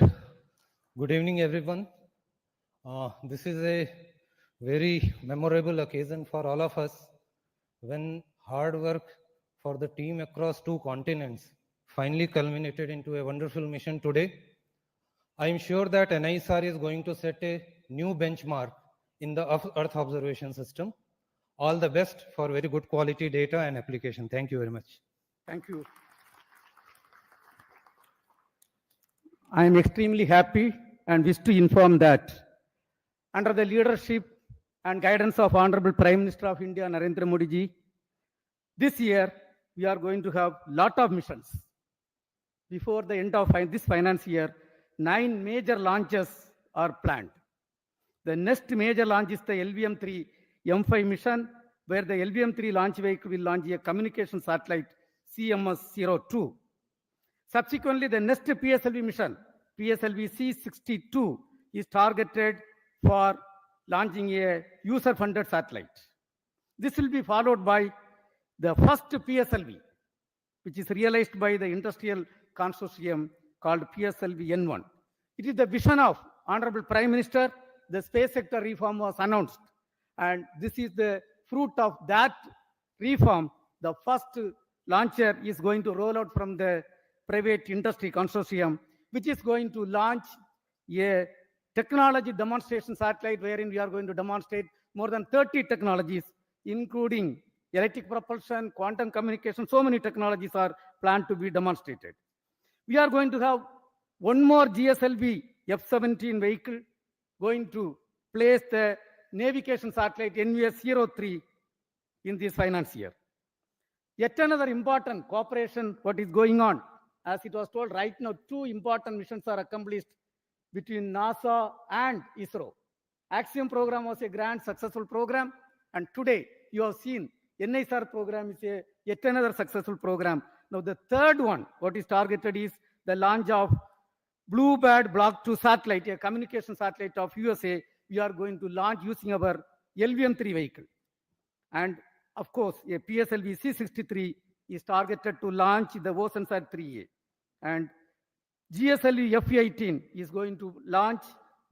Good evening, everyone. This is a very memorable occasion for all of us when hard work for the team across 2 continents finally culminated into a wonderful mission today. I am sure that NISAR is going to set a new benchmark in the Earth observation system. All the best for very good quality data and application. Thank you very much. Thank you. I am extremely happy and wish to inform that under the leadership and guidance of Honorable Prime Minister of India, Narendra Modi ji, this year we are going to have lot of missions. Before the end of this finance year, 9 major launches are planned. The next major launch is the LVM-3 M5 mission, where the LVM-3 launch vehicle will launch a communication satellite CMS-02. Subsequently, the next PSLV mission, PSLV-C62, is targeted for launching a user-funded satellite. This will be followed by the first PSLV, which is realized by the industrial consortium called PSLV-N1. It is the vision of Honorable Prime Minister. The space sector reform was announced, and this is the fruit of that reform. The first launcher is going to roll out from the private industry consortium, which is going to launch a technology demonstration satellite wherein we are going to demonstrate more than 30 technologies, including electric propulsion, quantum communication. So many technologies are planned to be demonstrated. We are going to have one more GSLV-F16 vehicle going to place the navigation satellite NVS-03 in this finance year. Yet another important cooperation, what is going on, as it was told right now, 2 important missions are accomplished between NASA and ISRO. Axiom program was a grand successful program, and today you have seen NISAR program is yet another successful program. Now the third one, what is targeted is the launch of Bluebird Block 2 satellite, a communication satellite of USA. We are going to launch using our LVM-3 vehicle. And of course, a PSLV C63 is targeted to launch the Oceansat 3A. And GSLV-F16 is going to launch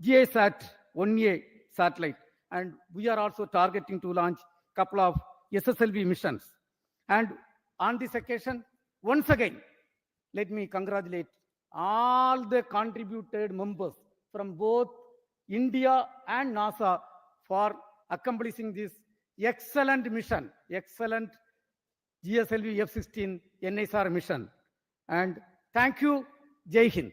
GISAT 1A satellite. And we are also targeting to launch a couple of SSLV missions. And on this occasion, once again, let me congratulate all the contributed members from both India and NASA for accomplishing this excellent mission, excellent GSLV-F16 NISAR mission. And thank you. Jai Hind.